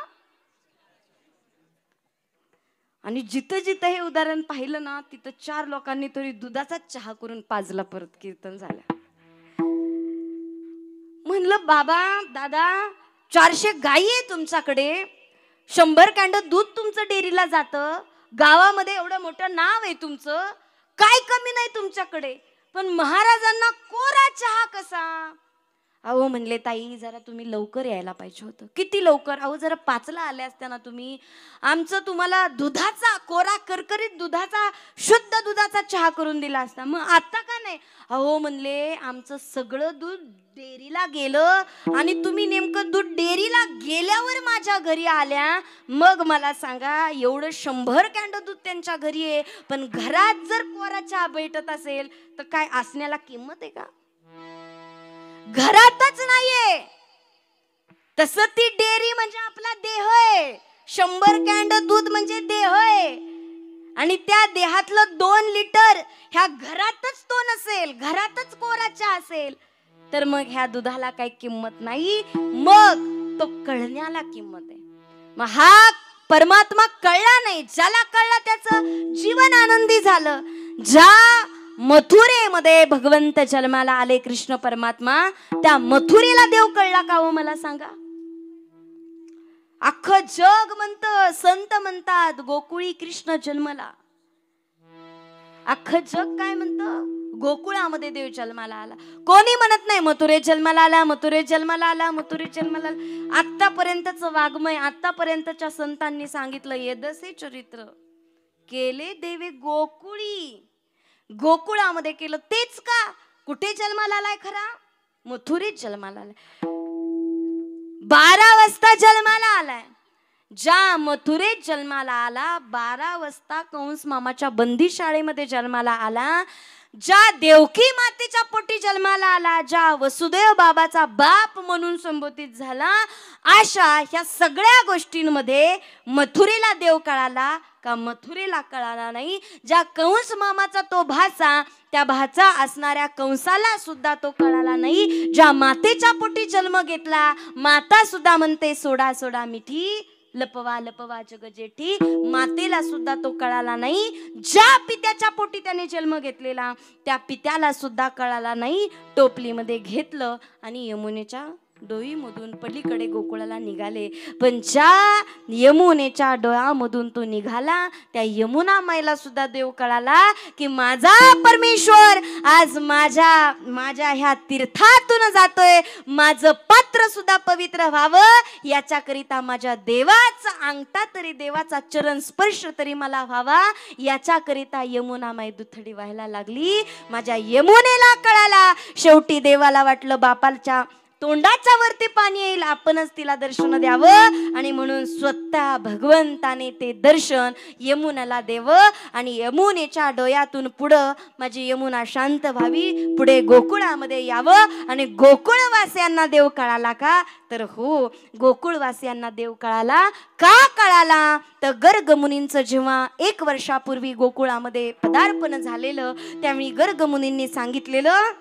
आणि जिथं जिथं हे उदाहरण पाहिलं ना, तिथं 4 लोकांनी तरी दुधाचा चहा करून पाजला. परत कीर्तन झालं. म्हणलं बाबा दादा 400 गायी आहे तुमच्याकडे, 100 कॅन्ड दूध तुमचं डेअरीला जातं, गावामध्ये एवढं मोठं नाव आहे तुमचं, काय कमी नाही तुमच्याकडे, पण महाराजांना कोरा चहा कसा? अहो म्हणले ताई जरा तुम्ही लवकर यायला पाहिजे होतं. किती लवकर? अहो जरा 5ला आल्या असत्या ना तुम्ही, आमचं तुम्हाला दुधाचा कोरा करकरीत दुधाचा शुद्ध दुधाचा चहा करून दिला असता. मग आता का नाही? अहो म्हणले आमचं सगळं दूध डेअरीला गेलं आणि तुम्ही नेमकं दूध डेअरीला गेल्यावर माझ्या घरी आल्या. मग मला सांगा, एवढं 100 कॅन्ड दूध त्यांच्या घरी आहे, पण घरात जर कोरा चहा भेटत असेल तर काय असण्याला किंमत आहे का? घरातच नाहीये. तसं ती डेअरी म्हणजे आपला देह आहे. 100 कॅन्ड दूध म्हणजे देह आहे. आणि त्या देहातलं 2 लिटर ह्या घरातच तो नसेल, घरातच कोरा चहा असेल, तर मग ह्या दुधाला काही किंमत नाही. मग तो कळण्याला किंमत आहे. मग हा परमात्मा कळला नाही, ज्याला कळला त्याचं जीवन आनंदी झालं. ज्या मथुरेमध्ये भगवंत जन्माला आले कृष्ण परमात्मा, त्या मथुरेला देव कळला का हो मला सांगा? अख्खं जग म्हणतं, संत म्हणतात गोकुळी कृष्ण जन्मला. अख्खं जग काय म्हणतं? गोकुळामध्ये देव जन्माला आला. कोणी म्हणत नाही मथुरे जन्माला आला, मथुरे जन्माला आला, मथुरे जन्माला आला. आतापर्यंतचं वाङ्मय, आतापर्यंतच्या संतांनी सांगितलं येदसे चरित्र केले देवे गोकुळी. गोकुळामध्ये केलं. तेच का? कुठे जन्माला आलाय खरा? मथुरेत जन्माला आलाय. 12 वाजता जन्माला आलाय. ज्या मथुरेत जन्माला आला, 12 वाजता कंस मामाच्या बंदी शाळेमध्ये जन्माला आला, ज्या देवकी मातेच्या पोटी जन्माला आला, ज्या वसुदेव बाबाचा बाप म्हणून संबोधित झाला, अशा ह्या सगळ्या गोष्टींमध्ये मथुरेला देव कळाला का मथुरेला कळाला नाही? ज्या कंस मामाचा तो भाचा, त्या भाचा असणाऱ्या कंसाला सुद्धा तो कळाला नाही. ज्या मातेच्या पोटी जन्म घेतला, माता सुद्धा म्हणते सोडा सोडा मिठी, लपवा लपवा जग जेठी, मातेला सुद्धा तो कळाला नाही. ज्या पित्याच्या पोटी त्याने जन्म घेतलेला, त्या पित्याला सुद्धा कळाला नाही. टोपलीमध्ये घेतलं आणि यमुनेच्या डोईमधून पलीकडे गोकुळाला निघाले. पण ज्या यमुनेच्या डोळ्यामधून तो निघाला त्या यमुना माईला सुद्धा देव कळाला की माझा परमेश्वर आज माझ्या ह्या तीर्थातून जातोय. माझं पात्र सुद्धा पवित्र व्हावं याच्याकरिता माझ्या देवाचा अंगठा तरी, देवाचा चरण स्पर्श तरी मला व्हावा याच्याकरिता यमुना माई दुथडी व्हायला लागली. माझ्या यमुनेला कळाला. शेवटी देवाला वाटलं बापाच्या तोंडाच्या वरती पाणी येईल, आपणच तिला दर्शन द्यावं. आणि म्हणून स्वतः भगवंताने ते दर्शन यमुनाला द्यावं आणि यमुनेच्या डोळ्यातून पुढं माझी यमुना शांत व्हावी, पुढे गोकुळामध्ये यावं. आणि गोकुळवासियांना देव कळाला का? तर हो, गोकुळवासियांना देव कळाला. का कळाला? तर गर्ग मुनींचं जेव्हा 1 वर्षापूर्वी गोकुळामध्ये पदार्पण झालेलं त्यावेळी गर्ग मुनींनी सांगितलेलं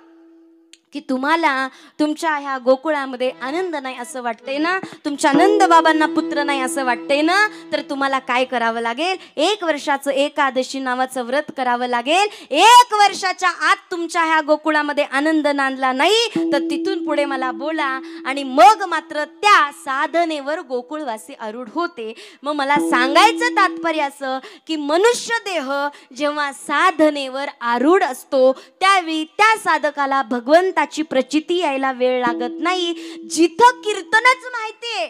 की तुम्हाला तुमच्या ह्या गोकुळामध्ये आनंद नाही असं वाटतंय ना, तुमच्या नंद बाबांना पुत्र नाही असं वाटतंय ना, तर तुम्हाला काय करावं लागेल? 1 वर्षाचं एकादशी नावाचं व्रत करावं लागेल. 1 वर्षाच्या आत तुमच्या ह्या गोकुळामध्ये आनंद नांदला नाही तर तिथून पुढे मला बोला. आणि मग मात्र त्या साधनेवर गोकुळवासी आरूढ होते. मग मला सांगायचं तात्पर्य असं की मनुष्य देह जेव्हा साधनेवर आरूढ असतो त्यावेळी त्या साधकाला भगवंता प्रचिती यायला वेळ लागत नाही. जिथं कीर्तनच माहितीये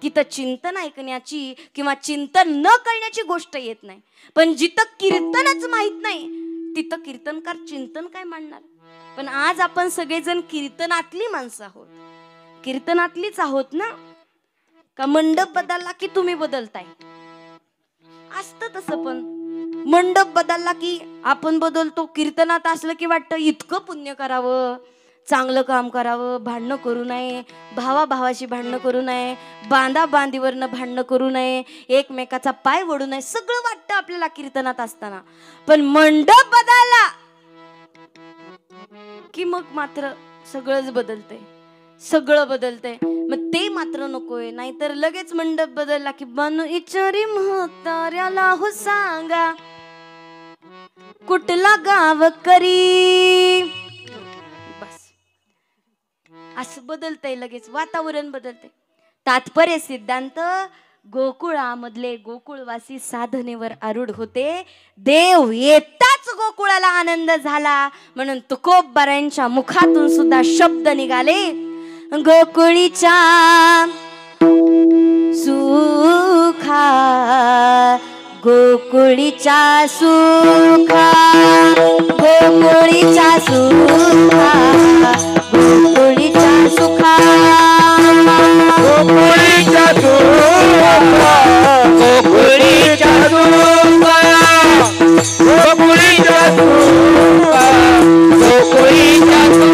तिथं चिंतन ऐकण्याची किंवा चिंतन न करण्याची गोष्ट येत नाही. पण जिथं कीर्तनच माहित नाही तिथं कीर्तनकार चिंतन काय मांडणार? पण आज आपण सगळेजण कीर्तनातली माणसं आहोत, कीर्तनातलीच आहोत ना. का मंडप बदलला की तुम्ही बदलताय? असतं तसं, पण मंडप बदलला की आपण बदलतो. कीर्तनात असलं की वाटतं इतकं पुण्य करावं, चांगलं काम करावं, भांडणं करू नये, भावाभावाशी भांडणं करू नये, बांधा बांधीवरनं भांडणं करू नये, एकमेकाचा पाय वडू नये, सगळं वाटतं आपल्याला कीर्तनात असताना. पण मंडप बदलला की मग मात्र सगळंच बदलतंय, सगळं बदलतंय. मग ते मात्र नकोय. नाहीतर लगेच मंडप बदलला की बनू इचारी म्हाताऱ्याला हो सांगा कुठला गाव करी, बस असं बदलतंय, लगेच वातावरण बदलतंय. तात्पर्य सिद्धांत, गोकुळामधले गोकुळवासी साधनेवर आरूढ होते. देव येताच गोकुळाला आनंद झाला. म्हणून तुकोबारायांच्या मुखातून सुद्धा शब्द निघाले, गोकुळीच्या सुखा, गोकुळीच्या सुखा, गोकुळीच्या सुखा, गोकुळीच्या सुखा, गोकुळीच्या सुखा, गोकुळीच्या सुखा, गोकुळीच्या सुखा, गोकुळीच्या सुखा.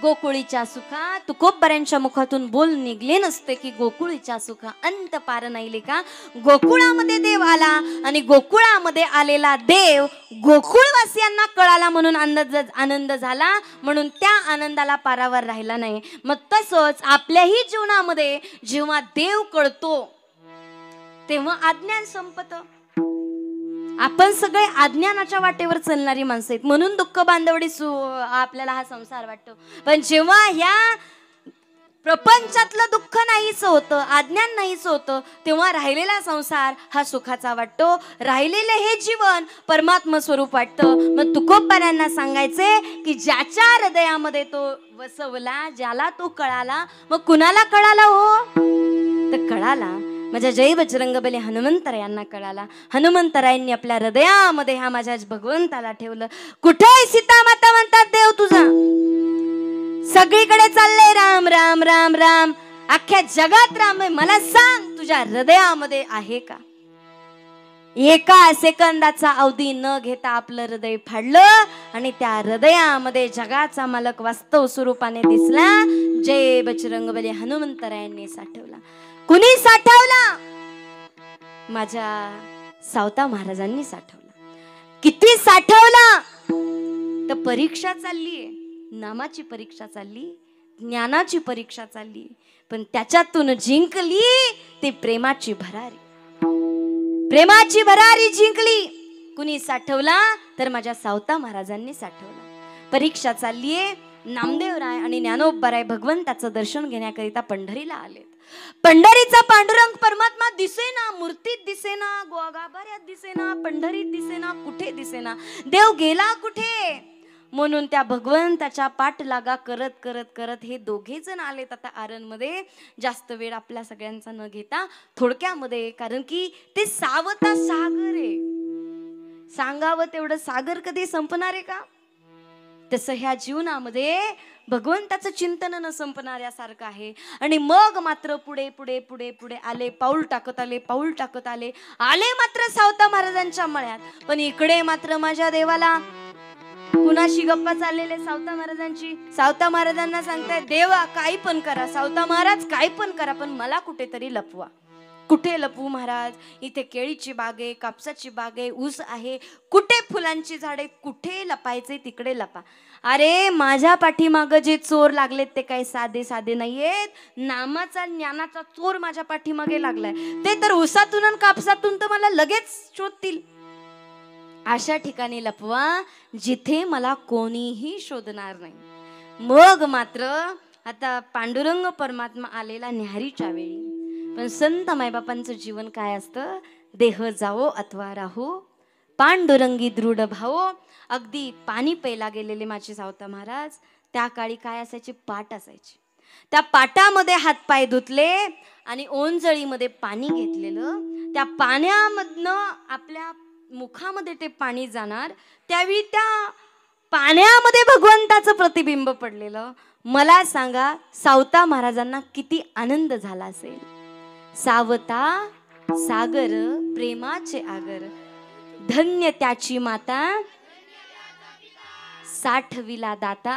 गोकुळीच्या सुखा, तुकोबारायांच्या मुखातून बोल निघले नसते की गोकुळीच्या सुखा अंत पार नाही लेका. गोकुळामध्ये देव आला आणि गोकुळामध्ये आलेला देव गोकुळवासियांना कळाला म्हणून आनंद झाला. म्हणून त्या आनंदाला पारावर राहिला नाही. मग तसंच आपल्याही जीवनामध्ये जेव्हा देव कळतो तेव्हा अज्ञान संपतं. आपण सगळे अज्ञानाच्या वाटेवर चालणारी माणसं आहेत म्हणून दुःख बांधवडी आपल्याला हा संसार वाटतो. पण जेव्हा ह्या प्रपंचातलं दुःख नाहीच होतं, अज्ञान नाहीच होतं, तेव्हा राहिलेला संसार हा सुखाचा वाटतो. राहिलेले हे जीवन परमात्मा स्वरूप वाटतं. मग तुकोबारायांना सांगायचे की ज्याच्या हृदयामध्ये तो वसवला, ज्याला तो कळाला, मग कुणाला कळाला हो? तर कळाला माझ्या जय बजरंगबली हनुमंतरायांना कळाला. हनुमंतरायांनी आपल्या हृदयामध्ये ह्या माझ्या भगवंताला ठेवलं. कुठे सीता माता म्हणतात देव तुझा, सगळीकडे चाललंय राम राम राम राम, अख्ख्या जगात राम आहे, मला सांग तुझ्या हृदयामध्ये आहे का? एका सेकंदाचा अवधी न घेता आपलं हृदय फाडलं आणि त्या हृदयामध्ये जगाचा मालक वास्तव स्वरूपाने दिसला. जय बजरंगबली हनुमंतरायांनी साठवला. कुणी साठवला? माझ्या सावता महाराजांनी साठवला. किती साठवला तर परीक्षा चाललीये, नामाची परीक्षा चालली, ज्ञानाची परीक्षा चालली, पण त्याच्यातून जिंकली ती प्रेमाची भरारी. प्रेमाची भरारी जिंकली. कुणी साठवला तर माझ्या सावता महाराजांनी साठवला. परीक्षा चाललीये. नामदेवराय आणि ज्ञानोबाराय भगवंताचं दर्शन घेण्याकरिता पंढरीला आलेत. पंढरीचा पांडुरंग परमात्मा दिसेना, मूर्तीत दिसेना, गाभाऱ्यात दिसेना, पंढरीत दिसेना, कुठे दिसेना. देव गेला कुठे? म्हणून त्या भगवंताच्या पाठलागा करत करत करत हे दोघे जण आलेत आता आरणमध्ये. जास्त वेळ आपल्या सगळ्यांचा न घेता थोडक्यामध्ये, कारण की ते सावता सागर आहे. सांगावं तेवढं सागर कधी संपणार आहे का? तसं ह्या जीवनामध्ये भगवंताचं चिंतन न संपणाऱ्यासारखं आहे. आणि मग मात्र पुढे पुढे पुढे पुढे आले, पाऊल टाकत आले, पाऊल टाकत आले, आले मात्र सावता महाराजांच्या मळ्यात. पण इकडे मात्र माझ्या देवाला कुणाशी गप्पा चाललेले सावता महाराजांची. सावता महाराजांना सांगताय, देवा काही पण करा, सावता महाराज काही पण करा, पण मला कुठेतरी लपवा. कुठे लपवू महाराज? इथे केळीची बाग आहे, कापसाची बाग आहे, ऊस आहे, कुठे फुलांची झाडे, कुठे लपायचे तिकडे लपा. अरे माझ्या पाठीमाग जे चोर लागलेत ते काही साधे साधे नाहीयेत. नामाचा ज्ञानाचा चोर माझ्या पाठीमागे लागलाय. ते तर ऊसातून आणि कापसातून तर मला लगेच शोधतील. अशा ठिकाणी लपवा जिथे मला कोणीही शोधणार नाही. मग मात्र आता पांडुरंग परमात्मा आलेला न्याहारीच्या वेळी. पण संत मायबापांचं जीवन काय असतं? देह जावो अथवा राहो, पांडुरंगी दृढ भावो. अगदी पाणी प्यायला गेलेले माझे सावता महाराज, त्या काळी काय असायची? पाट असायची. त्या पाटामध्ये हातपाय धुतले आणि ओंजळीमध्ये पाणी घेतलेलं. त्या पाण्यामधनं आपल्या मुखामध्ये ते पाणी जाणार, त्यावेळी त्या पाण्यामध्ये भगवंताचं प्रतिबिंब पडलेलं. मला सांगा सावता महाराजांना किती आनंद झाला असेल. सावता सागर प्रेमाचे आगर, धन्य त्याची माता, साठविला दाता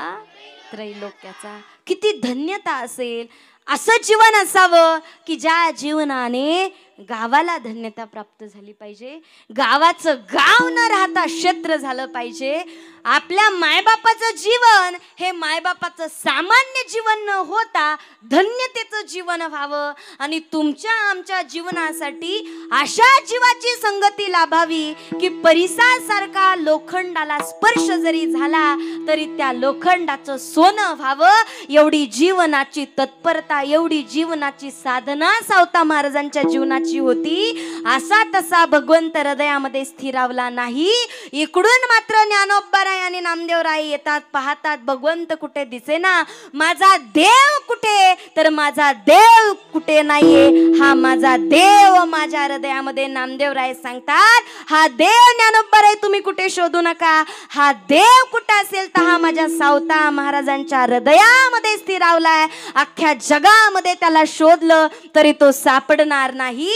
त्रैलोक्याचा. किती धन्यता असेल. असं जीवन असावं की ज्या जीवनाने गावाला धन्यता प्राप्त झाली पाहिजे. गावाचं गाव न राहता क्षेत्र झालं पाहिजे. आपल्या मायबापाचं जीवन हे मायबापाचं सामान्य जीवन न होता धन्यतेचं जीवन व्हावं. आणि तुमच्या आमच्या जीवनासाठी अशा जीवाची संगती लाभावी की परिसासारखा लोखंडाला स्पर्श जरी झाला तरी त्या लोखंडाचं सोनं व्हावं. एवढी जीवनाची तत्परता, एवढी जीवनाची साधना सावता महाराजांच्या जीवनाची होती. असा तसा भगवंत हृदयामध्ये स्थिरावला नाही. इकडून मात्र ज्ञानोबाराय आणि नामदेवराय येतात, पाहतात भगवंत कुठे दिसेना. माझा देव कुठे? तर माझा देव कुठे नाहीये. हा माझा देव माझ्या हृदयामध्ये. नामदेवराय सांगतात, हा देव ज्ञानोबाराय तुम्ही कुठे शोधू नका. हा देव कुठे असेल तर हा माझ्या सावता महाराजांच्या हृदयामध्ये स्थिरावलाय. अख्ख्या जगामध्ये त्याला शोधलं तरी तो सापडणार नाही.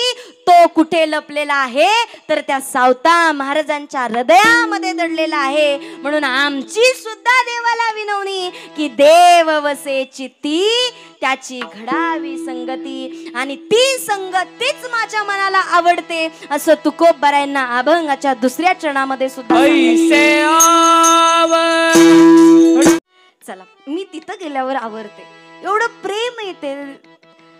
तो कुठे लपलेला आहे तर त्या सावता महाराजांच्या हृदयामध्ये दडलेला आहे. म्हणून आमची सुद्धा देवाला विनवणी की देव वसे चित्ती त्याची घडावी संगती. आणि ती संगतीच माझ्या मनाला आवडते असं तुकोबारायांना अभंगाच्या दुसऱ्या चरणामध्ये सुद्धा. चला मी तिथं गेल्यावर आवडते. एवढं प्रेम येते.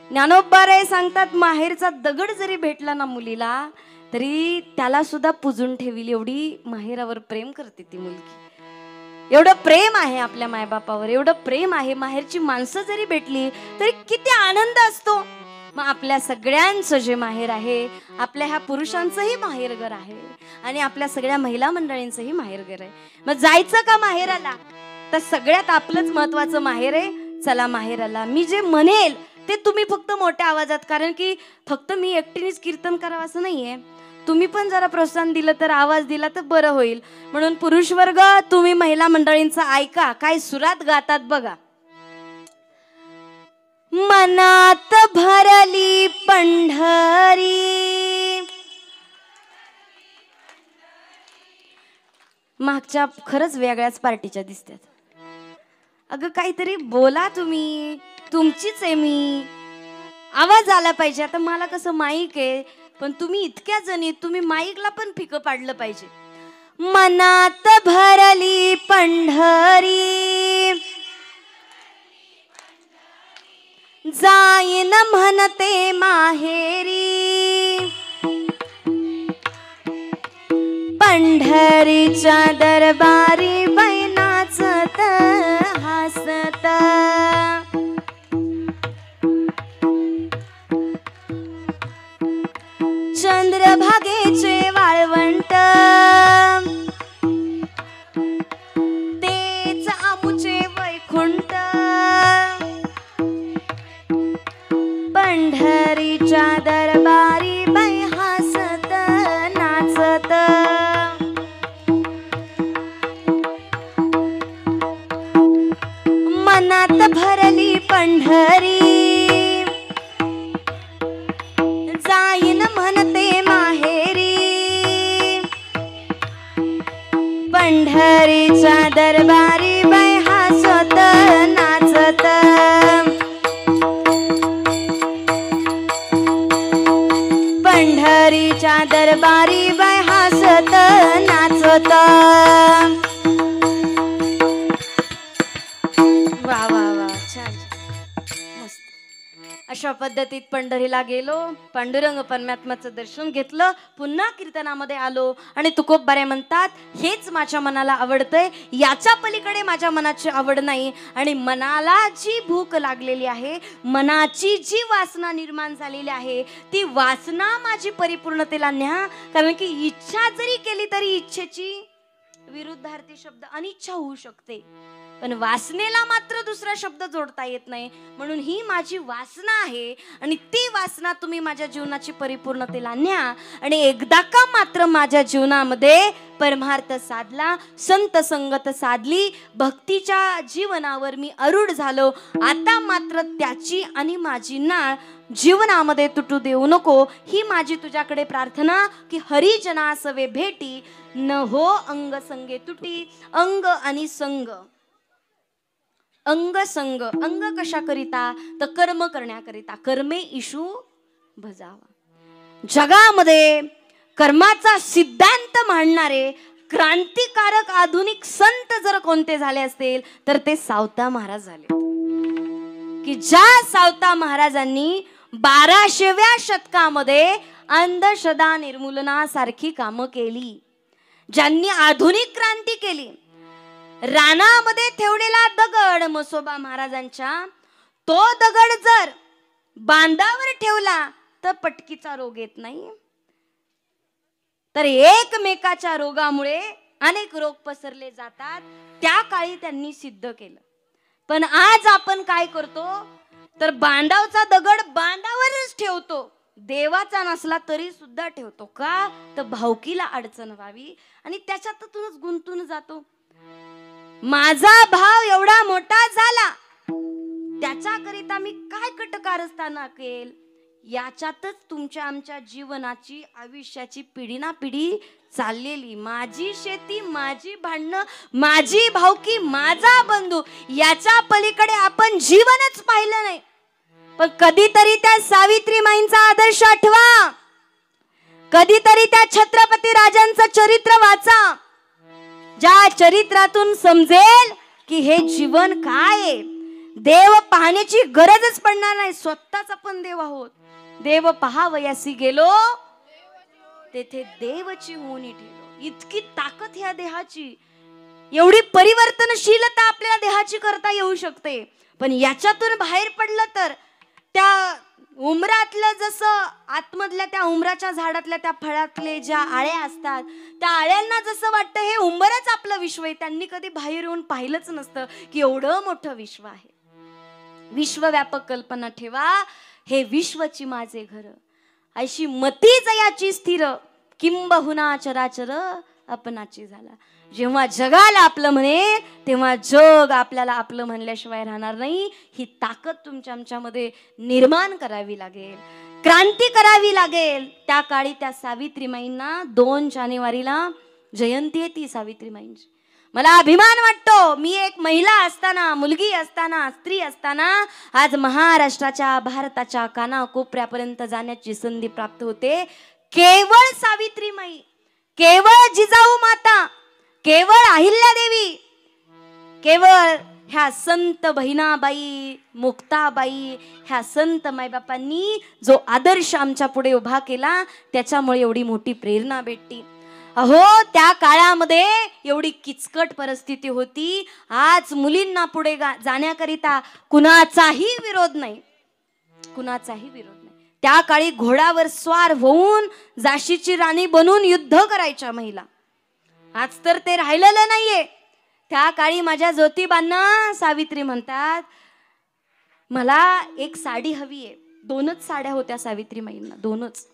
ज्ञानोबाराय सांगतात, माहेरचा दगड जरी भेटला ना मुलीला तरी त्याला सुद्धा पुजून ठेवील. एवढी माहेरावर प्रेम करते ती मुलगी. एवढं प्रेम आहे आपल्या मायबापावर, एवढं प्रेम आहे. माहेरची माणसं जरी भेटली तरी किती आनंद असतो. मग आपल्या सगळ्यांचं जे माहेर आहे, आपल्या ह्या पुरुषांचंही माहेरघर आहे आणि आपल्या सगळ्या महिला मंडळींचंही माहेरघर आहे. मग जायचं का माहेराला? तर सगळ्यात आपलंच महत्वाचं माहेर आहे. चला माहेराला. मी जे म्हणेल ते तुम्ही फक्त मोठ्या आवाजात, कारण की फक्त मी एकटीनेच कीर्तन करावं असं नाहीये. तुम्ही पण जरा प्रोत्साहन दिलं तर, आवाज दिला तर बरं होईल. म्हणून पुरुष वर्ग तुम्ही महिला मंडळींचं ऐका, काय सुरात गातात बघा. मनात भरली पंढरी, मागच्या खरंच वेगळ्याच पार्टीच्या दिसतात. अगं काहीतरी बोला तुम्ही, तुमचीच आहे मी, आवाज आला पाहिजे. आता मला कसं माईक आहे पण तुम्ही इतक्या जणी, तुम्ही माईकला पण फिकं पाडलं पाहिजे. मनात भरली पंढरी, जाईन म्हणते माहेरी. पंढरीच्या दरबारी बाई नाचत हसत. चंद्रभागेचे वाळवंट, तेच आमुचे वैकुंठ. पंढरीच्या दरबारी बाई हसत नाचत. मनात भरली पंढरी, जाईन म्हणते माहेरी. पंढरीच्या दरबारी बाई हसत नाचत. पंढरीच्या दरबारी बाई हसत नाचत. वा वा वा, छान मस्त. अशा पद्धतीत पंढरीला गेलो, पांडुरंग परमात्म्याचं दर्शन घेतलं, पुन्हा कीर्तनामध्ये आलो आणि तुकोबारे म्हणतात, हेच माझ्या मनाला आवडतंय, याच्या पलीकडे माझ्या मनाची आवड नाही. आणि मनाला जी भूक लागलेली आहे, मनाची जी वासना निर्माण झालेली आहे, ती वासना माझी परिपूर्णतेला न्या. कारण की इच्छा जरी केली तरी इच्छेची विरुद्धार्थी शब्द अनिच्छा होऊ शकते, पण वासनेला मात्र दुसरा शब्द जोडता येत नाही. म्हणून ही माझी वासना आहे आणि ती वासना तुम्ही माझ्या जीवनाची परिपूर्णतेला न्या. आणि एकदा का मात्र माझ्या जीवनामध्ये परमार्थ साधला, संत संगत साधली, भक्तीच्या जीवनावर मी आरूढ झालो. आता मात्र त्याची आणि माझी नाळ जीवनामध्ये तुटू देऊ नको, ही माझी तुझ्याकडे प्रार्थना. की हरिजना सवे भेटी, न हो अंग संगे तुटी. अंग आणि संग, अंग संग. अंग कशा करिता, तर कर्म करण्याकरिता. कर्मे इशू भजावा. जगामध्ये कर्माचा सिद्धांत मांडणारे क्रांतिकारक आधुनिक संत जर कोणते झाले असतील तर ते सावता महाराज झाले. की ज्या सावता महाराजांनी 12व्या शतकामध्ये अंधश्रद्धा निर्मूलनासारखी कामं केली, ज्यांनी आधुनिक क्रांती केली. रानामध्ये ठेवलेला दगड म्हसोबा महाराजांच्या, तो दगड जर बांधावर ठेवला तर पटकीचा रोग येत नाही, तर एकमेकाच्या रोगामुळे अनेक रोग पसरले जातात. त्या काळी त्यांनी सिद्ध केलं. पण आज आपण काय करतो, तर बांधावचा दगड बांधावरच ठेवतो, देवाचा नसला तरी सुद्धा ठेवतो. का, तर भावकीला अडचण व्हावी आणि त्याच्यातूनच गुंतून जातो. माझा भाव एवढा मोठा झाला, त्याच्याकरिता मी काय कटकारस्थान केल, याच्यातच तुमच्या आमच्या जीवनाची आयुष्याची पिढी ना पिढी चाललेली. माझी शेती, माझी भांडणं, माझी भावकी, माझा बंधू, याच्या पलीकडे आपण जीवनच पाहिलं नाही. पण कधीतरी त्या सावित्रीमाईंचा आदर्श आठवा, कधीतरी त्या छत्रपती राजांचं चरित्र वाचा, ज्या चरित्रातून समजेल की हे जीवन काय आहे. देव पाहण्याची गरजच पडणार नाही, स्वतःच आपण देव आहोत. देव पहावयासी गेलो, तेथे देवची होणी ठेलो. इतकी ताकद ह्या देहाची, एवढी परिवर्तनशीलता आपल्याला देहाची करता येऊ शकते. पण याच्यातून बाहेर पडलं तर त्या उमरातलं, जसं आतमधल्या त्या उमराच्या झाडातल्या त्या फळातले ज्या आळ्या असतात, त्या आळ्यांना जसं वाटतं हे उंबरच आपलं विश्व आहे. त्यांनी कधी बाहेर येऊन पाहिलंच नसतं की एवढं मोठं विश्व आहे. विश्वव्यापक कल्पना ठेवा, हे विश्वची माझे घर, अशी मती जयाची स्थिर, किंबहुना चराचर आपणाची झाला. जेव्हा जगाला आपलं म्हणेल तेव्हा जग आपल्याला आपलं म्हणल्याशिवाय राहणार नाही. ही ताकद तुमच्या आमच्यामध्ये निर्माण करावी लागेल, क्रांती करावी लागेल. त्या काळी त्या सावित्रीमाईंना 2 जानेवारीला जयंती आहे ती सावित्रीमाईंची. मला अभिमान वाटतो, मी एक महिला असताना, मुलगी असताना, स्त्री असताना आज महाराष्ट्राच्या, भारताच्या कानाकोपऱ्यापर्यंत जाण्याची संधी प्राप्त होते. केवळ सावित्रीमाई, केवळ जिजाऊ माता, केवळ अहिल्यादेवी, केवळ ह्या संत बहिणाबाई, मुक्ताबाई, ह्या संत मायबापांनी जो आदर्श आमच्या पुढे उभा केला, त्याच्यामुळे एवढी मोठी प्रेरणा भेटली. अहो, त्या काळामध्ये एवढी किचकट परिस्थिती होती. आज मुलींना पुढे जाण्याकरिता कुणाचाही विरोध नाही, कुणाचाही विरोध नाही. त्या काळी घोड्यावर स्वार होऊन झाशीची राणी बनून युद्ध करायच्या महिला. आज तर ते राहिलेलं नाहीये. त्या काळी माझ्या ज्योतिबांना सावित्री म्हणतात, मला एक साडी हवी आहे. 2च साड्या होत्या सावित्रीमाईंना, 2च.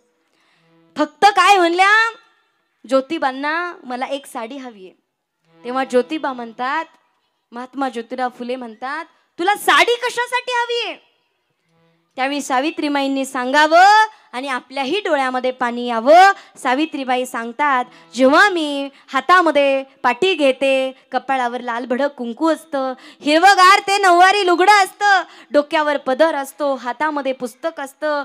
फक्त काय म्हणल्या ज्योतिबांना, मला एक साडी हवी आहे. तेव्हा ज्योतिबा म्हणतात, महात्मा ज्योतिराव फुले म्हणतात, तुला साडी कशासाठी हवी आहे? त्यावेळी सावित्रीमाईंनी सांगावं आणि आपल्याही डोळ्यामध्ये पाणी यावं. सावित्रीबाई सांगतात, जेव्हा मी हातामध्ये पाटी घेते, कपाळावर लाल भडक कुंकू असतं, हिरवगार ते नऊवारी लुगडं असतं, डोक्यावर पदर असतो, हातामध्ये पुस्तक असतं,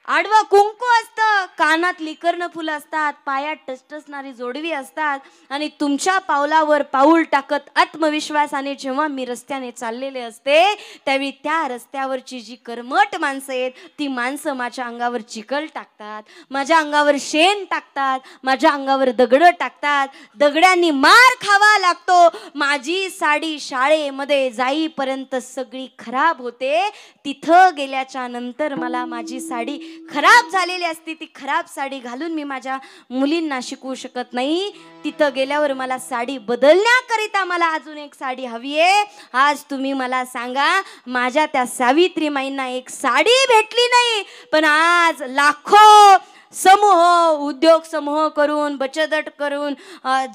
आडवं कुंकू असतं, कानात लिकर्ण फुलं असतात, पायात टसटसणारी जोडवी असतात आणि तुमच्या पावलावर पाऊल टाकत आत्मविश्वासाने जेव्हा मी रस्त्याने चाललेले असते, त्यावेळी त्या रस्त्यावरची जी कर्मठ माणसं आहेत, ती माणसं माझ्या अंगावर चिखल टाकतात, माझ्या अंगावर शेण टाकतात, माझ्या अंगावर दगड टाकतात, दगड्यांनी मार खावा लागतो. माझी साडी शाळेमध्ये जाईपर्यंत सगळी खराब होते. तिथं गेल्याच्या नंतर मला माझी साडी खराब झालेली असते. ती खराब साडी घालून मी माझ्या मुलींना शिकवू शकत नाही. तिथं गेल्यावर मला साडी बदलण्याकरिता मला अजून एक साडी हवी आहे. आज तुम्ही मला सांगा, माझ्या त्या सावित्रीमाईंना एक साडी भेटली नाही, पण आज लाखो समूह, उद्योग समूह करून, बचत गट करून,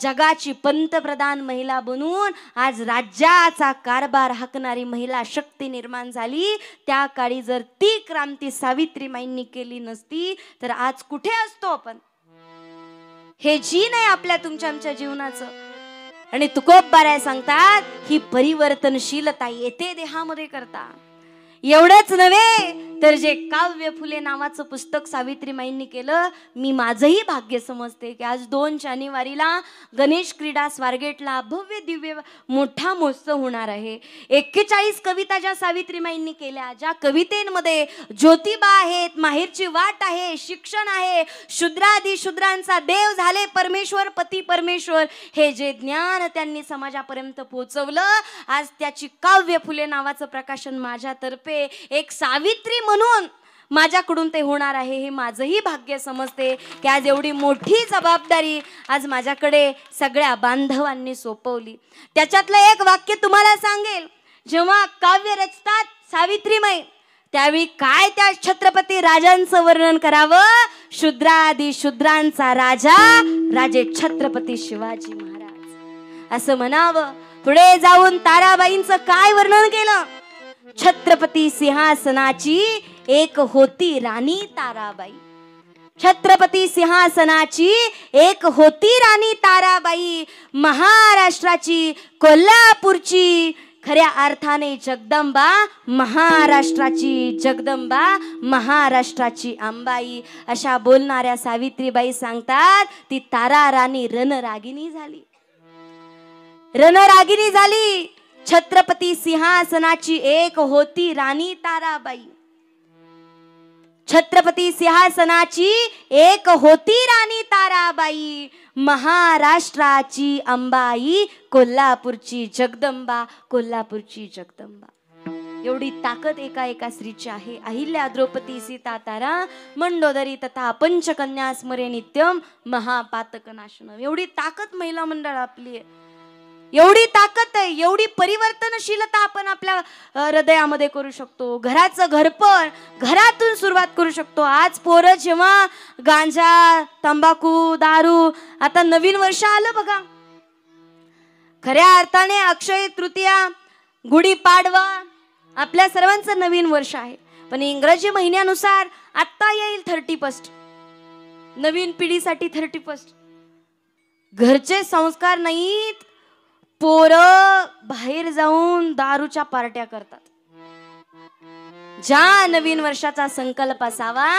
जगाची पंतप्रधान महिला बनून आज राज्याचा कारभार हाकणारी महिला शक्ती निर्माण झाली. त्या काळी जर ती क्रांती सावित्रीमाईंनी केली नसती तर आज कुठे असतो आपण? हे जीन आहे आपल्या तुमच्या आमच्या जीवनाचं. आणि तुकोबराय सांगतात, ही परिवर्तनशीलता येते देहामध्ये करता. एवढंच नव्हे तर जे काव्य फुले नावाचं पुस्तक सावित्रीमाईंनी केलं, मी माझंही भाग्य समजते की आज 2 जानेवारीला गणेश क्रीडा स्वारगेटला भव्य दिव्य मोठा महोत्सव होणार आहे. 41 कविता ज्या सावित्रीमाईंनी केल्या, ज्या कवितेमध्ये ज्योतिबा आहेत, माहेरची वाट आहे, शिक्षण आहे, शूद्रादी शूद्रांचा देव झाले परमेश्वर, पती परमेश्वर, हे जे ज्ञान त्यांनी समाजापर्यंत पोहोचवलं, आज त्याची काव्य फुले नावाचं प्रकाशन माझ्यातर्फे एक सावित्री म्हणून माझ्याकडून ते होणार आहे. हे माझंही भाग्य समजते की आज एवढी मोठी जबाबदारी आज माझ्याकडे सगळ्या बांधवांनी सोपवली. त्याच्यातलं एक वाक्य तुम्हाला सांगेल, जेव्हा काव्य रचतात सावित्रीमाई, त्यावेळी काय त्या छत्रपती राजांचं वर्णन करावं? शूद्रादी शूद्रांचा राजा, राजे छत्रपती शिवाजी महाराज असं म्हणावं. पुढे जाऊन ताराबाईंचं काय वर्णन केलं? छत्रपती सिंहासनाची एक होती राणी ताराबाई. छत्रपती सिंहासनाची एक होती राणी ताराबाई, महाराष्ट्राची, कोल्हापूरची खऱ्या अर्थाने जगदंबा, महाराष्ट्राची जगदंबा, महाराष्ट्राची अंबाई अशा बोलणाऱ्या सावित्रीबाई सांगतात, ती तारा राणी रणरागिणी झाली, रणरागिणी झाली. छत्रपती सिंहासनाची एक होती राणी ताराबाई. छत्रपती सिंहासनाची एक होती राणी ताराबाई, महाराष्ट्राची अंबाई, कोल्हापूरची जगदंबा, कोल्हापूरची जगदंबा. एवढी ताकद एका एका स्त्रीची आहे. अहिल्या, द्रौपदी, सीता, तारा, मंडोदरी तथा पंचकन्या स्मरे नित्यम महापातक नाशनम. एवढी ताकद महिला मंडळ आपली आहे. एवढी ताकद आहे, एवढी परिवर्तनशीलता आपण आपल्या हृदयामध्ये करू शकतो. घराचं घरपण घरातून सुरुवात करू शकतो. आज पोरं जेव्हा गांजा, तंबाखू, दारू, आता नवीन वर्ष आलं बघा, खऱ्या अर्थाने अक्षय तृतीया, गुढीपाडवा आपल्या सर्वांचं नवीन वर्ष आहे. पण इंग्रजी महिन्यानुसार आता येईल 31st, नवीन पिढीसाठी 31st. घरचे संस्कार नाहीत, पोरं बाहेर जाऊन दारूच्या पार्ट्या करतात. ज्या नवीन वर्षाचा संकल्प असावा,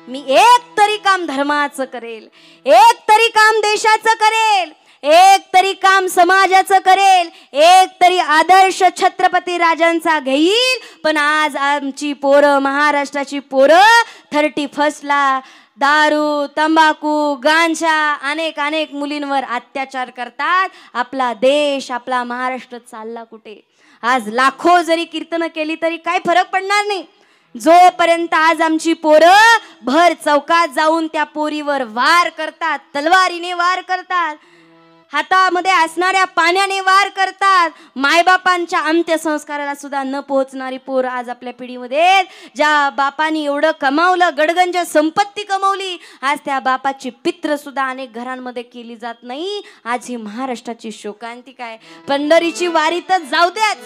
मी एक तरी काम धर्माचं करेल, एक तरी काम देशाचं करेल, एक तरी काम समाजाचं करेल, एक तरी आदर्श छत्रपती राजांचा घेईल. पण आज आमची पोरं, महाराष्ट्राची पोरं 31ला दारू, तंबाखू, गांजा, अनेक मुलींवर अत्याचार करतात. आपला देश, आपला महाराष्ट्र चालला कुठे? आज लाखो जरी कीर्तन केली तरी काय फरक पडणार नाही जोपर्यंत आज आमची पोरं भर चौकात जाऊन त्या पोरीवर वार करतात, तलवारीने वार करतात, हातामध्ये असणाऱ्या पाण्याने वार करतात. मायबापांच्या अंत्यसंस्काराला सुद्धा न पोहोचणारी पोर आज आपल्या पिढीमध्ये, ज्या बापानी एवढं कमावलं, गडगंज संपत्ती कमावली, आज त्या बापाची पित्र सुद्धा अनेक घरांमध्ये केली जात नाही. आज ही महाराष्ट्राची शोकांतिका आहे. पंढरीची वारी तर जाऊ द्याच,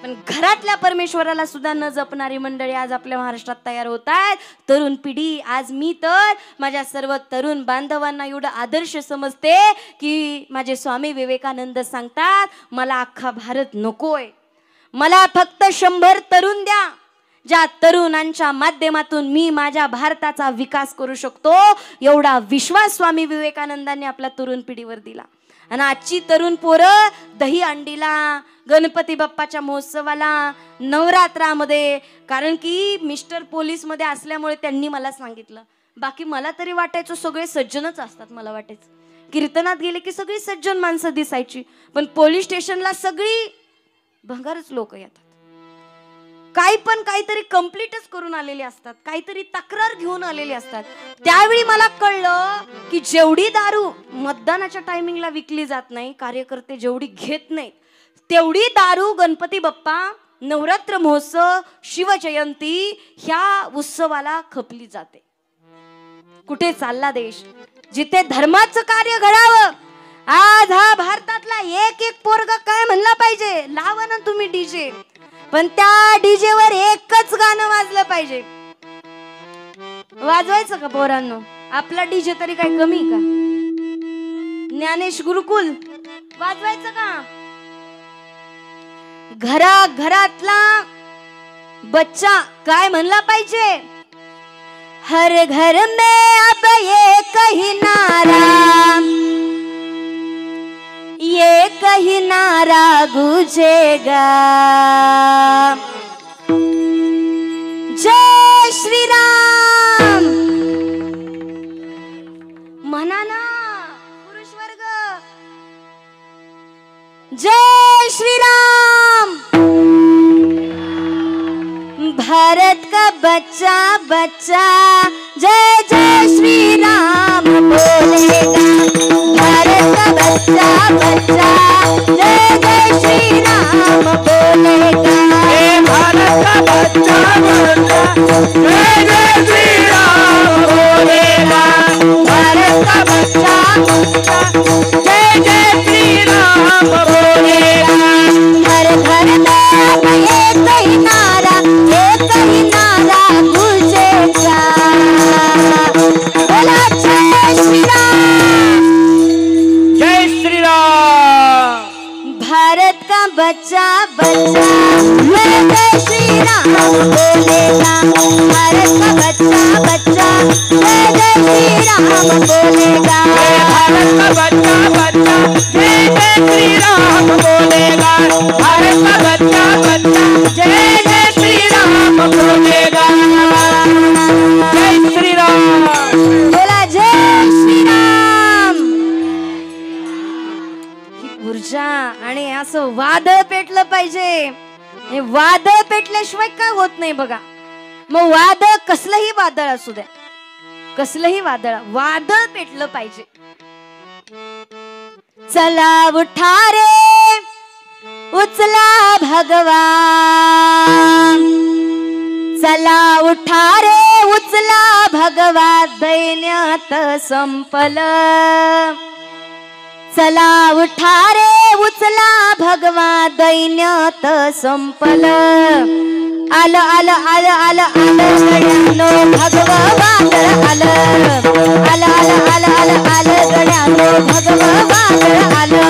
पण घरातल्या परमेश्वराला सुद्धा न जपणारी मंडळी आज आपल्या महाराष्ट्रात तयार होत आहेत. तरुण पिढी, आज मी तर माझ्या सर्व तरुण बांधवांना एवढं आदर्श समजते की माझे स्वामी विवेकानंद सांगतात, मला अख्खा भारत नकोय, मला फक्त 100 तरुण द्या, ज्या तरुणांच्या माध्यमातून मी माझ्या भारताचा विकास करू शकतो. एवढा विश्वास स्वामी विवेकानंदांनी आपल्या तरुण पिढीवर दिला. आणि आजची तरुण पोरं दही अंडीला, गणपती बाप्पाच्या महोत्सवाला, नवरात्रामध्ये, कारण की मिस्टर पोलीसमध्ये असल्यामुळे त्यांनी मला सांगितलं, बाकी मला तरी वाटायचं सगळे सज्जनच असतात. मला वाटायचं कीर्तनात गेले की सगळी सज्जन माणसं दिसायची, पण पोलीस स्टेशनला सगळी भंगारच लोक येतात. काहीतरी कंप्लीटच करून आलेले असतात, काहीतरी तक्रार घेऊन आलेले असतात. त्यावेळी मला कळलं की जेवढी दारू मतदानाच्या टायमिंगला विकली जात नाही, कार्यकर्ते जेवढी घेत नाहीत, तेवढी दारू गणपती बाप्पा, नवरात्र महोत्सव, शिवजयंती ह्या उत्सवाला खपली जाते. कुठे चालला देश? जिथे धर्माचं कार्य घडावं. आज हा भारतातला एक पोरगा काय म्हणला पाहिजे, लावा ना तुम्ही डीजे, पण त्या डीजे वर एकच गाणं वाजलं पाहिजे. वाजवायचं का पोरांनो? आपला डीजे तरी काय कमी का? ज्ञानेश गुरुकुल वाजवायचं का? घरातला बच्चा काय म्हणला पाहिजे, हर घर में अब एक ही नारा, एक ही नारा गूंजेगा, जय श्री राम. म्हणा ना पुरुष वर्ग, जय श्री राम. भारत का बच्चा बच्चा जय जय श्री राम बोलेगा, भारत का बच्चा बच्चा जय जय श्री राम बोलेगा, भारत का बच्चा बच्चा जय जय श्री राम बोलेगा, भारत का बच्चा बच्चा जय जय श्री राम बोलेगा. हर घर में एक ही नारा गूंजेगा, बोला जय श्री राम. जय श्री राम. भारत का बच्चा बच्चा जय जय श्री राम बोलेगा, भारत का बच्चा बच्चा जय जय श्री राम बोलेगा, भारत का बच्चा बच्चा जय जय श्री राम बोलेगा, भारत का बच्चा बच्चा जय जय श्री राम बोलेगा. जय श्री राम. बोला जय श्री राम. ही ऊर्जा आणि असं वादळ पेटलं पाहिजे. हे वादळ पेटल्याशिवाय काय होत नाही बघा. मग वादळ कसलंही वादळ असू द्या, कसलंही वादळ पेटलं पाहिजे. चला उठा रे उचला भगवान, चला उठा रे उचला भगवा, दैन्यात संपलं. चला उठा रे उचला भगवा, दैन्यात संपलं. आलं आलं आलं आलं आलं गड्यानो भगवा वादळ आलं आलं आलं आलं आलं आलं गड्यानो भगवा वादळ आलं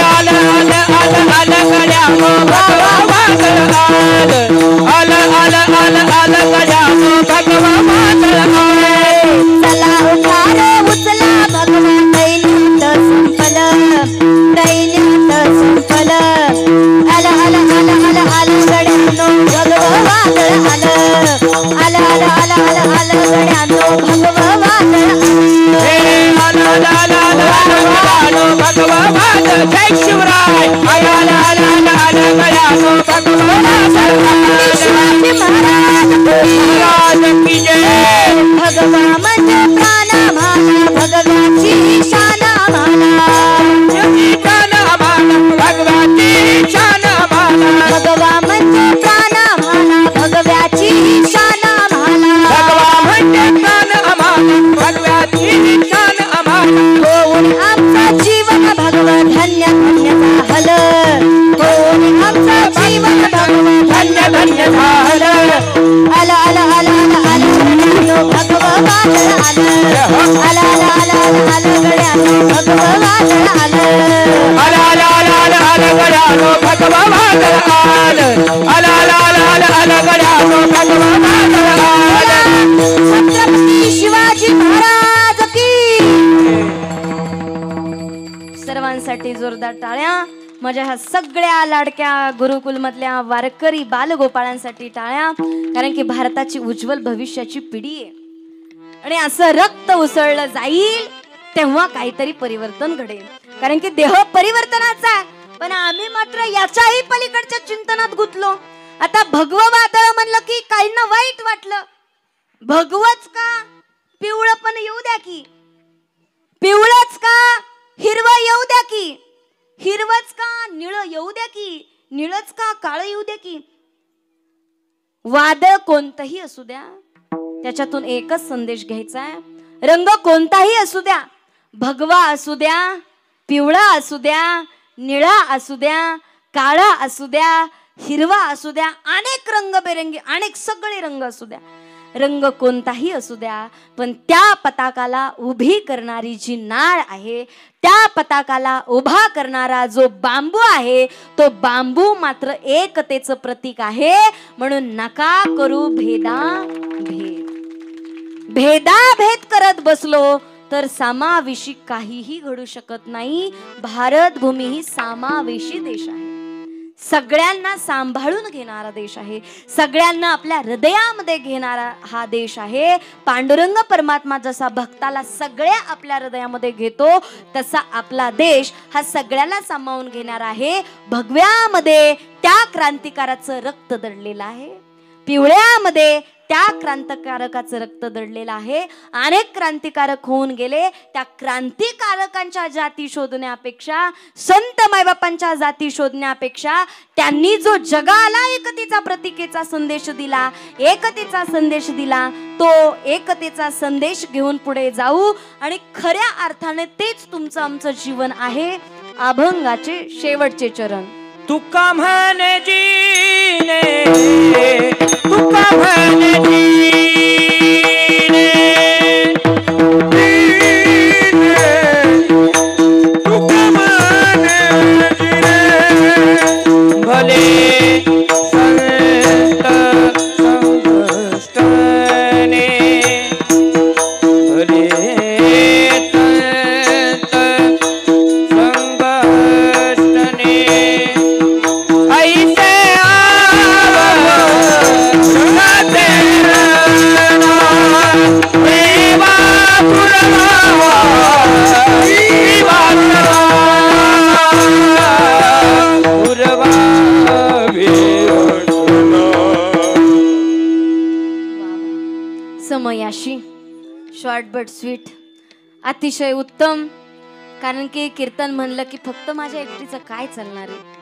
आलं आलं आलं आलं गड्यानो भगवा वादळ आलं आलं आलं आलं गड्यानो भगवा वादळ आलं चला उठा रे उचला भगवा दैन्यात संपलं दैन्यात संपलं आलं आलं आलं आलं आलं गड्यानो भगवा वादळ आलं आलं आलं आलं आलं आलं गड्यानो भगवा वादळ आलं आलं आलं आलं आलं गड्यानो भगवा वादळ जय शिवराय आलं आलं आलं आलं गड्यानो भगवा वादळ शिवाजी महाराज की जय भगवा म्हणजे प्राणा भाला भगवाची शाना भाला भगवाची शान भाला भगवा म्हणजे प्राणा भाला भगव्याची शाना भाला भगवा म्हणजे प्राण आम्हाला भगवाची शान आम्हाला होऊन आमचा जीवन भगव धन्य धन्य झालं होऊन आमचा जीवन भगव धन्य धन्य झालं आलं आलं आलं आलं आलं भगव वादळ आलं आलं आलं आलं आलं आलं गड्यानो भगव वादळ आलं आला आला आला आला आला गड्यानो भगवा वादळ आलं आला आला आला आला आला गड्यानो भगवा वादळ आलं छत्रपती शिवाजी महाराज की सर्वांसाठी जोरदार टाळ्या माझ्या ह्या सगळ्या लाडक्या गुरुकुल मधल्या वारकरी बालगोपाळांसाठी टाळ्या कारण की भारताची उज्ज्वल भविष्याची पिढी आहे आणि असं रक्त उसळलं जाईल तेव्हा काहीतरी परिवर्तन घडेल कारण की देह परिवर्तनाचा आहे पण आम्ही मात्र याच्याही पलीकडच्या चिंतनात गुंतलो आता भगवं वादळ म्हणलं की काहींना वाईट वाटलं भगवच का पिवळं पण येऊ द्या की पिवळच का हिरवं येऊ द्या की हिरवच का निळ येऊ द्या की निळच का काळ येऊ द्या की वादळ कोणतंही असू द्या त्याच्यातून एकच संदेश घ्यायचा आहे रंग कोणताही असू द्या भगवा असू द्या पिवळा असू द्या निळा असू द्या काळा असू द्या हिरवा असू द्या अनेक रंगबेरंगी अनेक सगळे रंग असू द्या रंग कोणताही असू द्या पण त्या पताकाला उभी करणारी जी नाळ आहे त्या पताकाला उभा करणारा जो बांबू आहे तो बांबू मात्र एकतेचं प्रतीक आहे म्हणून नका करू भेद करत बसलो तर समावेशी काहीही घडू शकत नाही भारत भूमी ही समावेशी देश आहे सगळ्यांना सांभाळून घेणारा देश आहे सगळ्यांना आपल्या हृदयामध्ये घेणारा हा देश आहे पांडुरंग परमात्मा जसा भक्ताला सगळ्या आपल्या हृदयामध्ये घेतो तसा आपला देश हा सगळ्याला सामावून घेणारा आहे भगव्यामध्ये त्या क्रांतिकाराचं रक्त दडलेलं आहे पिवळ्यामध्ये त्या क्रांतिकारकाचं रक्त दडलेलं आहे अनेक क्रांतिकारक होऊन गेले त्या क्रांतिकारकांच्या जाती शोधण्यापेक्षा संत मायबापांच्या जाती शोधण्यापेक्षा त्यांनी जो जगाला एकतेचा प्रतीकेचा संदेश दिला एकतेचा संदेश दिला तो एकतेचा संदेश घेऊन पुढे जाऊ आणि खऱ्या अर्थाने तेच तुमचं आमचं जीवन आहे अभंगाचे शेवटचे चरण तुका म्हणे जीने तुका म्हणे जीने तुका म्हणे जीने भले संत संतने भले संत संगष्टने ऐसे आवते प्रेमा पुरवा समयाशी शॉर्ट बट स्वीट अतिशय उत्तम कारण की कीर्तन म्हणलं की फक्त माझ्या एकटीचं काय चालणार आहे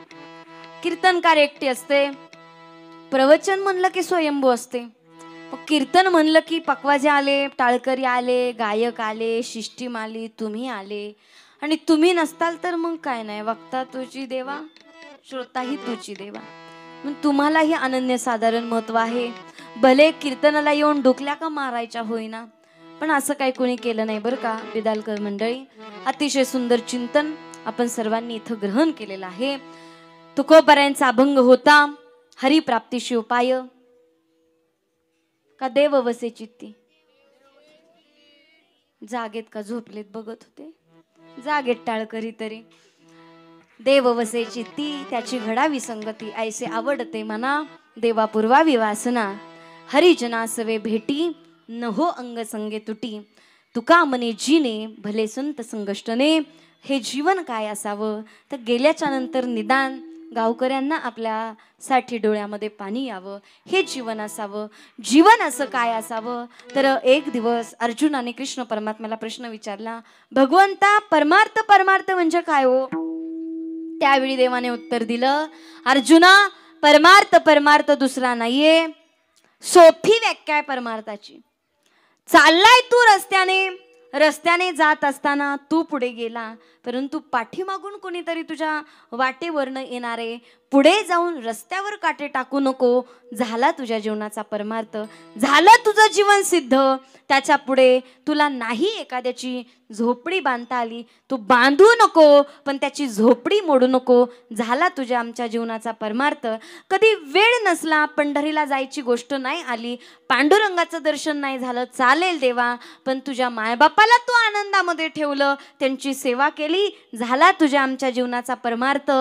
कीर्तनकार एकटी असते प्रवचन म्हणलं की स्वयंभू असते कीर्तन म्हणलं की पकवाजे आले टाळकरी आले गायक आले शिष्टीम आली तुम्ही आले आणि तुम्ही नसताल तर मग काय नाही वक्ता तुझी देवा श्रोताही तुझी देवा मग तुम्हालाही अनन्यसाधारण महत्व आहे. भले कीर्तनाला येऊन डोकल्या का मारायच्या होईना, पण असं काही कोणी केलं नाही बरं का बिदालकर मंडळी. अतिशय सुंदर चिंतन आपण सर्वांनी इथं ग्रहण केलेलं आहे. तुकोबारायांचा अभंग होता हरिप्राप्तीशी उपाय का देव वसे चित्ती. जागेत का झोपलेत बघत होते, जागेत टाळ करी तरी. देव वसे चित्ती त्याची घडावी संगती, ऐसे आवडते मना देवा पुरवावी वासना. हरिजना सवे भेटी न हो अंग संगे तुटी, तुका मने जीने भले संत संगष्टने. हे जीवन काय असावं तर गेल्याच्या नंतर निदान गावकऱ्यांना आपल्या साठी डोळ्यामध्ये पाणी यावं, हे जीवन असावं. जीवन असं काय असावं तर एक दिवस अर्जुनाने कृष्ण परमात्म्याला प्रश्न विचारला, भगवंता परमार्थ परमार्थ म्हणजे काय हो. त्यावेळी देवाने उत्तर दिलं, अर्जुना परमार्थ परमार्थ दुसरा नाहीये, सोपी व्याख्या आहे परमार्थाची. चाललाय तू रस्त्याने जात असताना तू पुढे गेला, परंतु पाठीमागून कोणीतरी तुझ्या वाटेवरनं येणारे पुढे जाऊन रस्त्यावर काटे टाकू नको. झाला तुझ्या जीवनाचा परमार्थ, झालं तुझं जीवन सिद्ध. त्याच्या पुढे तुला नाही एखाद्याची झोपडी बांधता आली, तू बांधू नको, पण त्याची झोपडी मोडू नको. झाला तुझ्या आमच्या जीवनाचा परमार्थ. कधी वेळ नसला, पंढरीला जायची गोष्ट नाही आली, पांडुरंगाचं दर्शन नाही झालं, चालेल देवा, पण तुझ्या मायबापाला तू आनंदामध्ये ठेवलं, त्यांची सेवा केली, झाला तुझ्या आमच्या जीवनाचा परमार्थ.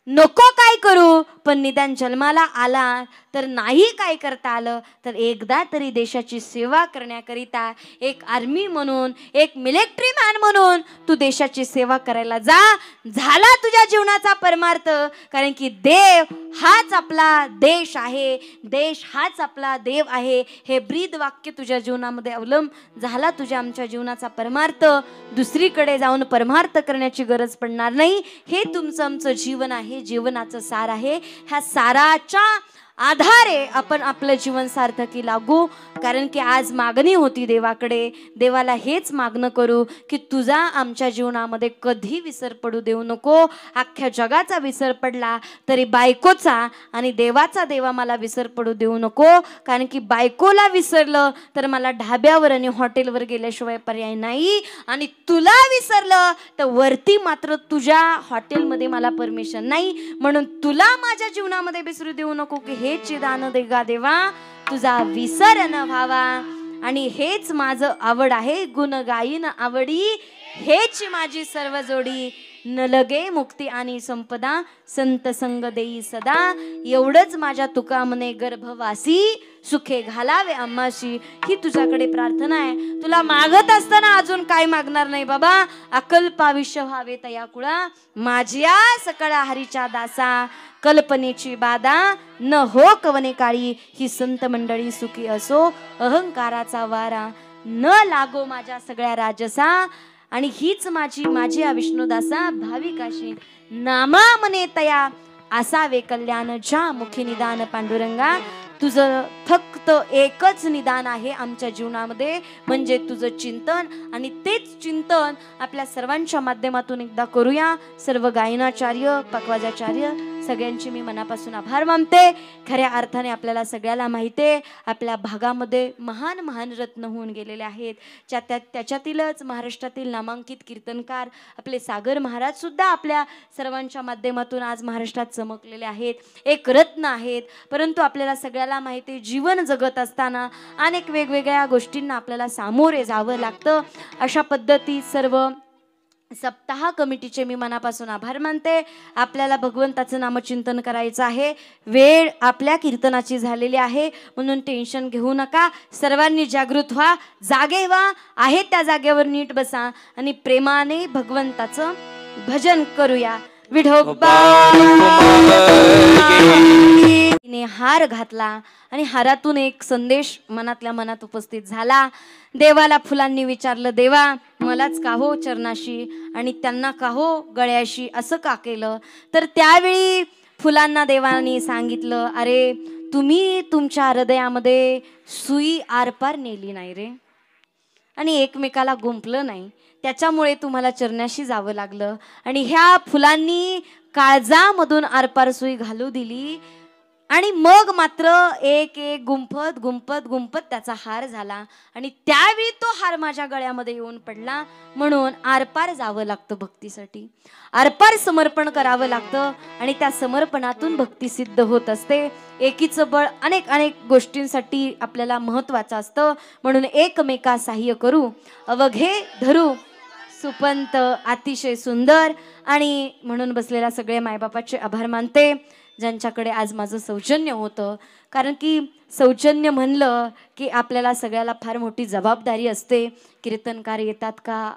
नको काय करू, पण निदान जन्माला आला तर नाही काय करता आलं तर एकदा तरी देशाची सेवा करण्याकरिता एक आर्मी म्हणून, एक मिलिटरी मॅन म्हणून तू देशाची सेवा करायला जा. झाला तुझ्या जीवनाचा परमार्थ. कारण की देव हाच आपला देश आहे, देश हाच आपला देव आहे, हे ब्रीद वाक्य तुझ्या जीवनामध्ये अवलंब. झाला तुझ्या आमच्या जीवनाचा परमार्थ. दुसरीकडे जाऊन परमार्थ करण्याची गरज पडणार नाही. हे तुमचं आमचं जीवन आहे, जीवनाचं सार आहे. ह्या साराच्या आधारे आपण आपलं जीवन सार्थकी लागू. कारण की आज मागणी होती देवाकडे, देवाला हेच मागणं करू की तुझा आमच्या जीवनामध्ये कधी विसर पडू देऊ नको. अख्ख्या जगाचा विसर पडला तरी बायकोचा आणि देवाचा देवा मला विसर पडू देऊ नको. कारण की बायकोला विसरलं तर मला ढाब्यावर आणि हॉटेलवर गेल्याशिवाय पर्याय नाही, आणि तुला विसरलं तर वरती मात्र तुझ्या हॉटेलमध्ये मला परमिशन नाही. म्हणून तुला माझ्या जीवनामध्ये विसरू देऊ नको की हेच दान देगा देवा तुझा विसर न व्हावा. आणि हेच माझं आवड आहे, गुण गाईन आवडी, हेच माझी सर्व जोडी. न लगे मुक्ती आणि संपदा, संत संग देई सदा. एवढंच माझ्या तुका मने गर्भवासी, सुखे घालावे आम्हाशी. ही तुझ्याकडे प्रार्थना आहे. तुला मागत असताना अजून काय मागणार नाही बाबा. अकल्प आयुष्य व्हावे तया कुळा, माझ्या सकळा हरीच्या दासा. कल्पनेची बाधा न हो कवने काळी, ही संत मंडळी सुखी असो. अहंकाराचा वारा न लागो माझ्या सगळ्या राजसा. आणि हीच माझी विष्णुदासा, भाविकाशी नामा मने तया असावे कल्याण. ज्या मुखी निदान पांडुरंगा, तुझं फक्त एकच निदान आहे आमच्या जीवनामध्ये, म्हणजे तुझं चिंतन. आणि तेच चिंतन आपल्या सर्वांच्या माध्यमातून एकदा करूया. सर्व गायनाचार्य, पकवाजाचार्य सगळ्यांची मी मनापासून आभार मानते. खऱ्या अर्थाने आपल्याला सगळ्याला माहिती आहे आपल्या भागामध्ये महान महान रत्न होऊन गेलेले आहेत. त्याच्यातीलच महाराष्ट्रातील नामांकित कीर्तनकार आपले सागर महाराज सुद्धा आपल्या सर्वांच्या माध्यमातून आज महाराष्ट्रात चमकलेले आहेत, एक रत्न आहेत. परंतु आपल्याला सगळ्याला माहिती आहे जीवन जगत असताना अनेक वेगवेगळ्या गोष्टींना आपल्याला सामोरे जावं लागतं. अशा पद्धती सर्व सप्ताह कमिटीचे मी मनापासून आभार मानते. आपल्याला भगवंताचं नामचिंतन करायचं आहे. वेळ आपल्या कीर्तनाची झालेली आहे, म्हणून टेन्शन घेऊ नका. सर्वांनी जागृत व्हा, जागे व्हा, आहे त्या जागेवर नीट बसा आणि प्रेमाने भगवंताचं भजन करूया. विठोबाने हार घातला आणि हारातून एक संदेश मनातल्या मनात उपस्थित झाला. देवाला फुलांनी विचारलं, देवा मलाच का हो चरणाशी आणि त्यांना का हो गळ्याशी, असं का केलं. तर त्यावेळी फुलांना देवाने सांगितलं, अरे तुम्ही तुमच्या हृदयामध्ये सुई आरपार नेली नाही रे, आणि एकमेकाला गुंफलं नाही, त्याच्यामुळे तुम्हाला चरणाशी जावं लागलं. आणि ह्या फुलांनी काळजामधून आरपार सुई घालू दिली. आणि मग मात्र एक एक गुंफत गुंफत गुंफत त्याचा हार झाला आणि त्यावेळी तो हार माझ्या गळ्यामध्ये येऊन पडला. म्हणून आरपार जावं लागतं भक्तीसाठी, आरपार समर्पण करावं लागतं आणि त्या समर्पणातून भक्ती सिद्ध होत असते. एकीचं बळ अनेक अनेक गोष्टींसाठी आपल्याला महत्वाचं असतं. म्हणून एकमेका सहाय्य करू अवघे धरू सुपंत अतिशय सुंदर. आणि म्हणून बसलेल्या सगळे मायबापाचे आभार मानते ज्यांच्याकडे आज माझं सौजन्य होतं. कारण की सौजन्य म्हणलं की आपल्याला सगळ्याला फार मोठी जबाबदारी असते. कीर्तनकार येतात का,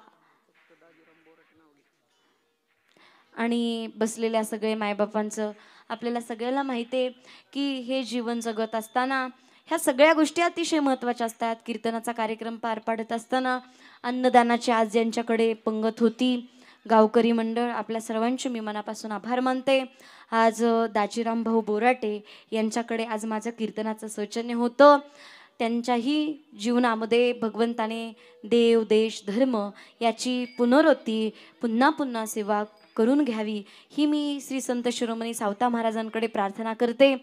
आणि बसलेल्या सगळे मायबापांचं आपल्याला सगळ्याला माहिती आहे की हे जीवन जगत असताना ह्या सगळ्या गोष्टी अतिशय महत्त्वाच्या असतात. कीर्तनाचा कार्यक्रम पार पाडत असताना अन्नदानाची आज ज्यांच्याकडे पंगत होती, गावकरी मंडळ, आपल्या सर्वांचे मी मनापासून आभार मानते. आज दाजीराम भाऊ बोराटे यांच्याकडे आज माझं कीर्तनाचं सौजन्य होतं. त्यांच्याही जीवनामध्ये भगवंताने देव देश धर्म याची पुनरावृत्ती पुन्हा पुन्हा सेवा करून घ्यावी ही मी श्री संत शिरोमणी सावता महाराजांकडे प्रार्थना करते.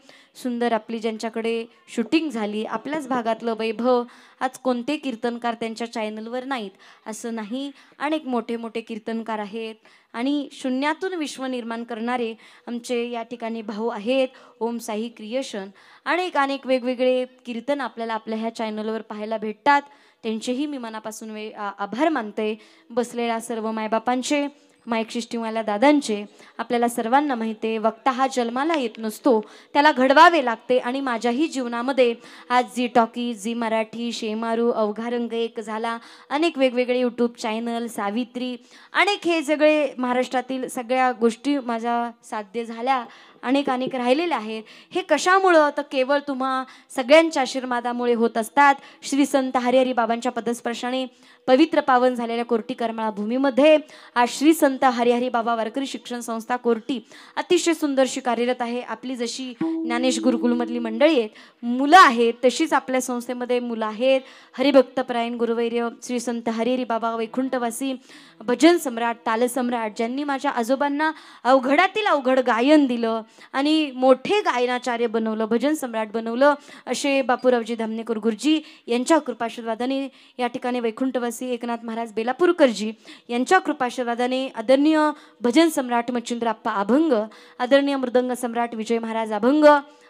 सुंदर आपली ज्यांच्याकडे शूटिंग झाली, आपल्याच भागातलं वैभव, आज कोणते कीर्तनकार त्यांच्या चॅनलवर नाहीत असं नाही, अनेक मोठे मोठे कीर्तनकार आहेत आणि शून्यातून विश्व निर्माण करणारे आमचे या ठिकाणी भाऊ आहेत. ओम साई क्रिएशन, अनेक अनेक वेगवेगळे कीर्तन आपल्याला आपल्या ह्या चॅनलवर पाहायला भेटतात. त्यांचेही मी मनापासून आभार मानते. बसलेल्या सर्व मायबापांचे, माईक सिस्टीमवाल्या दादांचे, आपल्याला सर्वांना माहिती आहे वक्ता हा जन्माला येत नसतो, त्याला घडवावे लागते. आणि माझ्याही जीवनामध्ये आज झी टॉकीज, झी मराठी, शेमारू, अवघा रंग एक झाला, अनेक वेगवेगळे यूट्यूब चॅनल, सावित्री, अनेक हे सगळे महाराष्ट्रातील सगळ्या गोष्टी माझ्या साध्य झाल्या, अनेक अनेक राहिलेले आहेत. हे कशामुळं तर केवळ तुम्हा सगळ्यांच्या आशीर्वादामुळे होत असतात. श्री संत हरिहरी बाबांच्या पदस्पर्शाने पवित्र पावन झालेल्या कोर्टी करमाळा भूमीमध्ये आज श्री संत हरिहरी बाबा वारकरी शिक्षण संस्था कोर्टी अतिशय सुंदरशी कार्यरत आहे. आपली जशी ज्ञानेश गुरुकुलमधली मंडळी आहेत, मुलं आहेत, तशीच आपल्या संस्थेमध्ये मुलं आहेत. हरिभक्तपरायण गुरुवैर्य श्री संत हरिहरी बाबा वैकुंठवासी भजन सम्राट, तालसम्राट, ज्यांनी माझ्या आजोबांना अवघडातील अवघड गायन दिलं आणि मोठे गायनाचार्य बनवलं, भजन सम्राट बनवलं, असे बापूरावजी धामणेकर गुरुजी यांच्या कृपाशीर्वादाने या ठिकाणी वैकुंठवासी एकनाथ महाराज बेलापूरकरजी यांच्या कृपाशीर्वादाने आदरणीय भजन सम्राट मच्छिंद्रप्पा अभंग, आदरणीय मृदंग सम्राट विजय महाराज अभंग,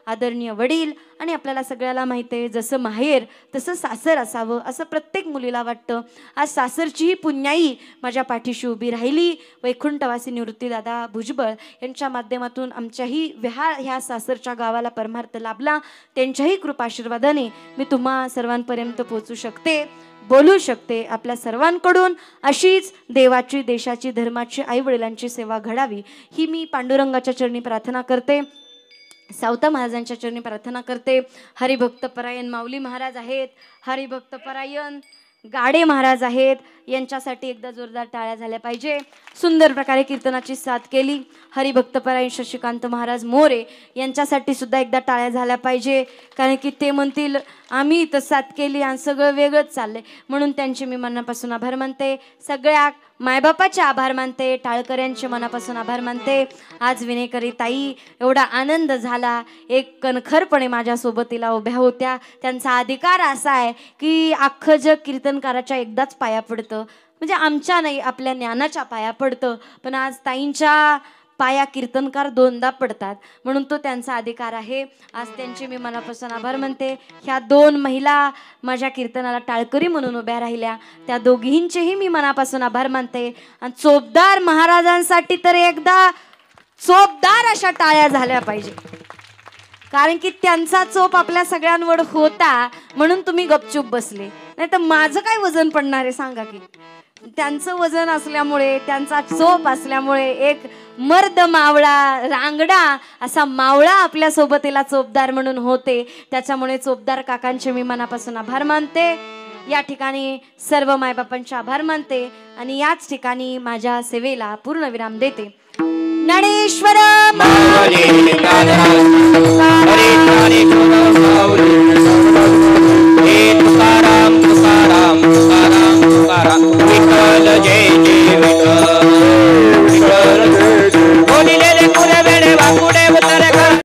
आदरणीय वडील, आणि आपल्याला सगळ्याला माहिती आहे जसं माहेर तसं सासर असावं असं प्रत्येक मुलीला वाटतं. आज सासरचीही पुण्याई माझ्या पाठीशी उभी राहिली. वैकुंठवासी निवृत्तीदादा भुजबळ यांच्या माध्यमातून आमच्याही ह्या सासरच्या गावाला परमार्थ लाभला. त्यांच्याही कृपाशीर्वादाने मी तुम्हा सर्वांपर्यंत पोहोचू शकते, बोलू शकते. आपल्या सर्वांकडून अशीच देवाची, देशाची, धर्माची, आईवडिलांची सेवा घडावी ही मी पांडुरंगाच्या चरणी प्रार्थना करते, सावता महाराजांच्या चरणी प्रार्थना करते. हरिभक्तपरायण माऊली महाराज आहेत, हरिभक्तपरायण गाडे महाराज आहेत, यांच्यासाठी एकदा जोरदार टाळ्या झाल्या पाहिजे. सुंदर प्रकारे कीर्तनाची साथ केली. हरिभक्तपरायण शशिकांत महाराज मोरे यांच्यासाठी सुद्धा एकदा टाळ्या झाल्या पाहिजे, कारण की ते म्हणतील आम्ही इथं साथ केली आणि सगळं वेगळंच चाललंय. म्हणून त्यांचे मी मनापासून आभार मानते. सगळ्या मायबापाचे आभार मानते, टाळकऱ्यांचे मनापासून आभार मानते. आज विनेकरी ताई, एवढा आनंद झाला. एक कणखरपणे माझ्यासोबत तिला उभ्या होत्या. त्यांचा अधिकार असा आहे की अख्खं जग कीर्तनकाराच्या एकदाच पाया पडतं, म्हणजे आमच्या नाही, आपल्या ज्ञानाच्या पाया पडतं. पण आज ताईंच्या पाया कीर्तनकार दोनदा पडतात, म्हणून तो त्यांचा अधिकार आहे. आज त्यांचे मी मनापासून आभार मानते. ह्या दोन महिला माझ्या कीर्तनाला टाळकरी म्हणून उभ्या राहिल्या, त्या दोघींचेही मी मनापासून आभार मानते. आणि चोपदार महाराजांसाठी तर एकदा चोपदार अशा टाळ्या झाल्या पाहिजे, कारण की त्यांचा चोप आपल्या सगळ्यांवर होता म्हणून तुम्ही गपचूप बसले. नाही तर माझं काय वजन पडणार आहे सांगा की. त्यांचं वजन असल्यामुळे, त्यांचा चोप असल्यामुळे एक मर्द मावळा, रांगडा असा मावळा आपल्या सोबतीला चोपदार म्हणून होते. त्याच्यामुळे चोपदार काकांचे मी मनापासून आभार मानते. या ठिकाणी सर्व मायबापांचे आभार मानते आणि याच ठिकाणी माझ्या सेवेला पूर्ण विराम देते. ज्ञानेश्वर माऊली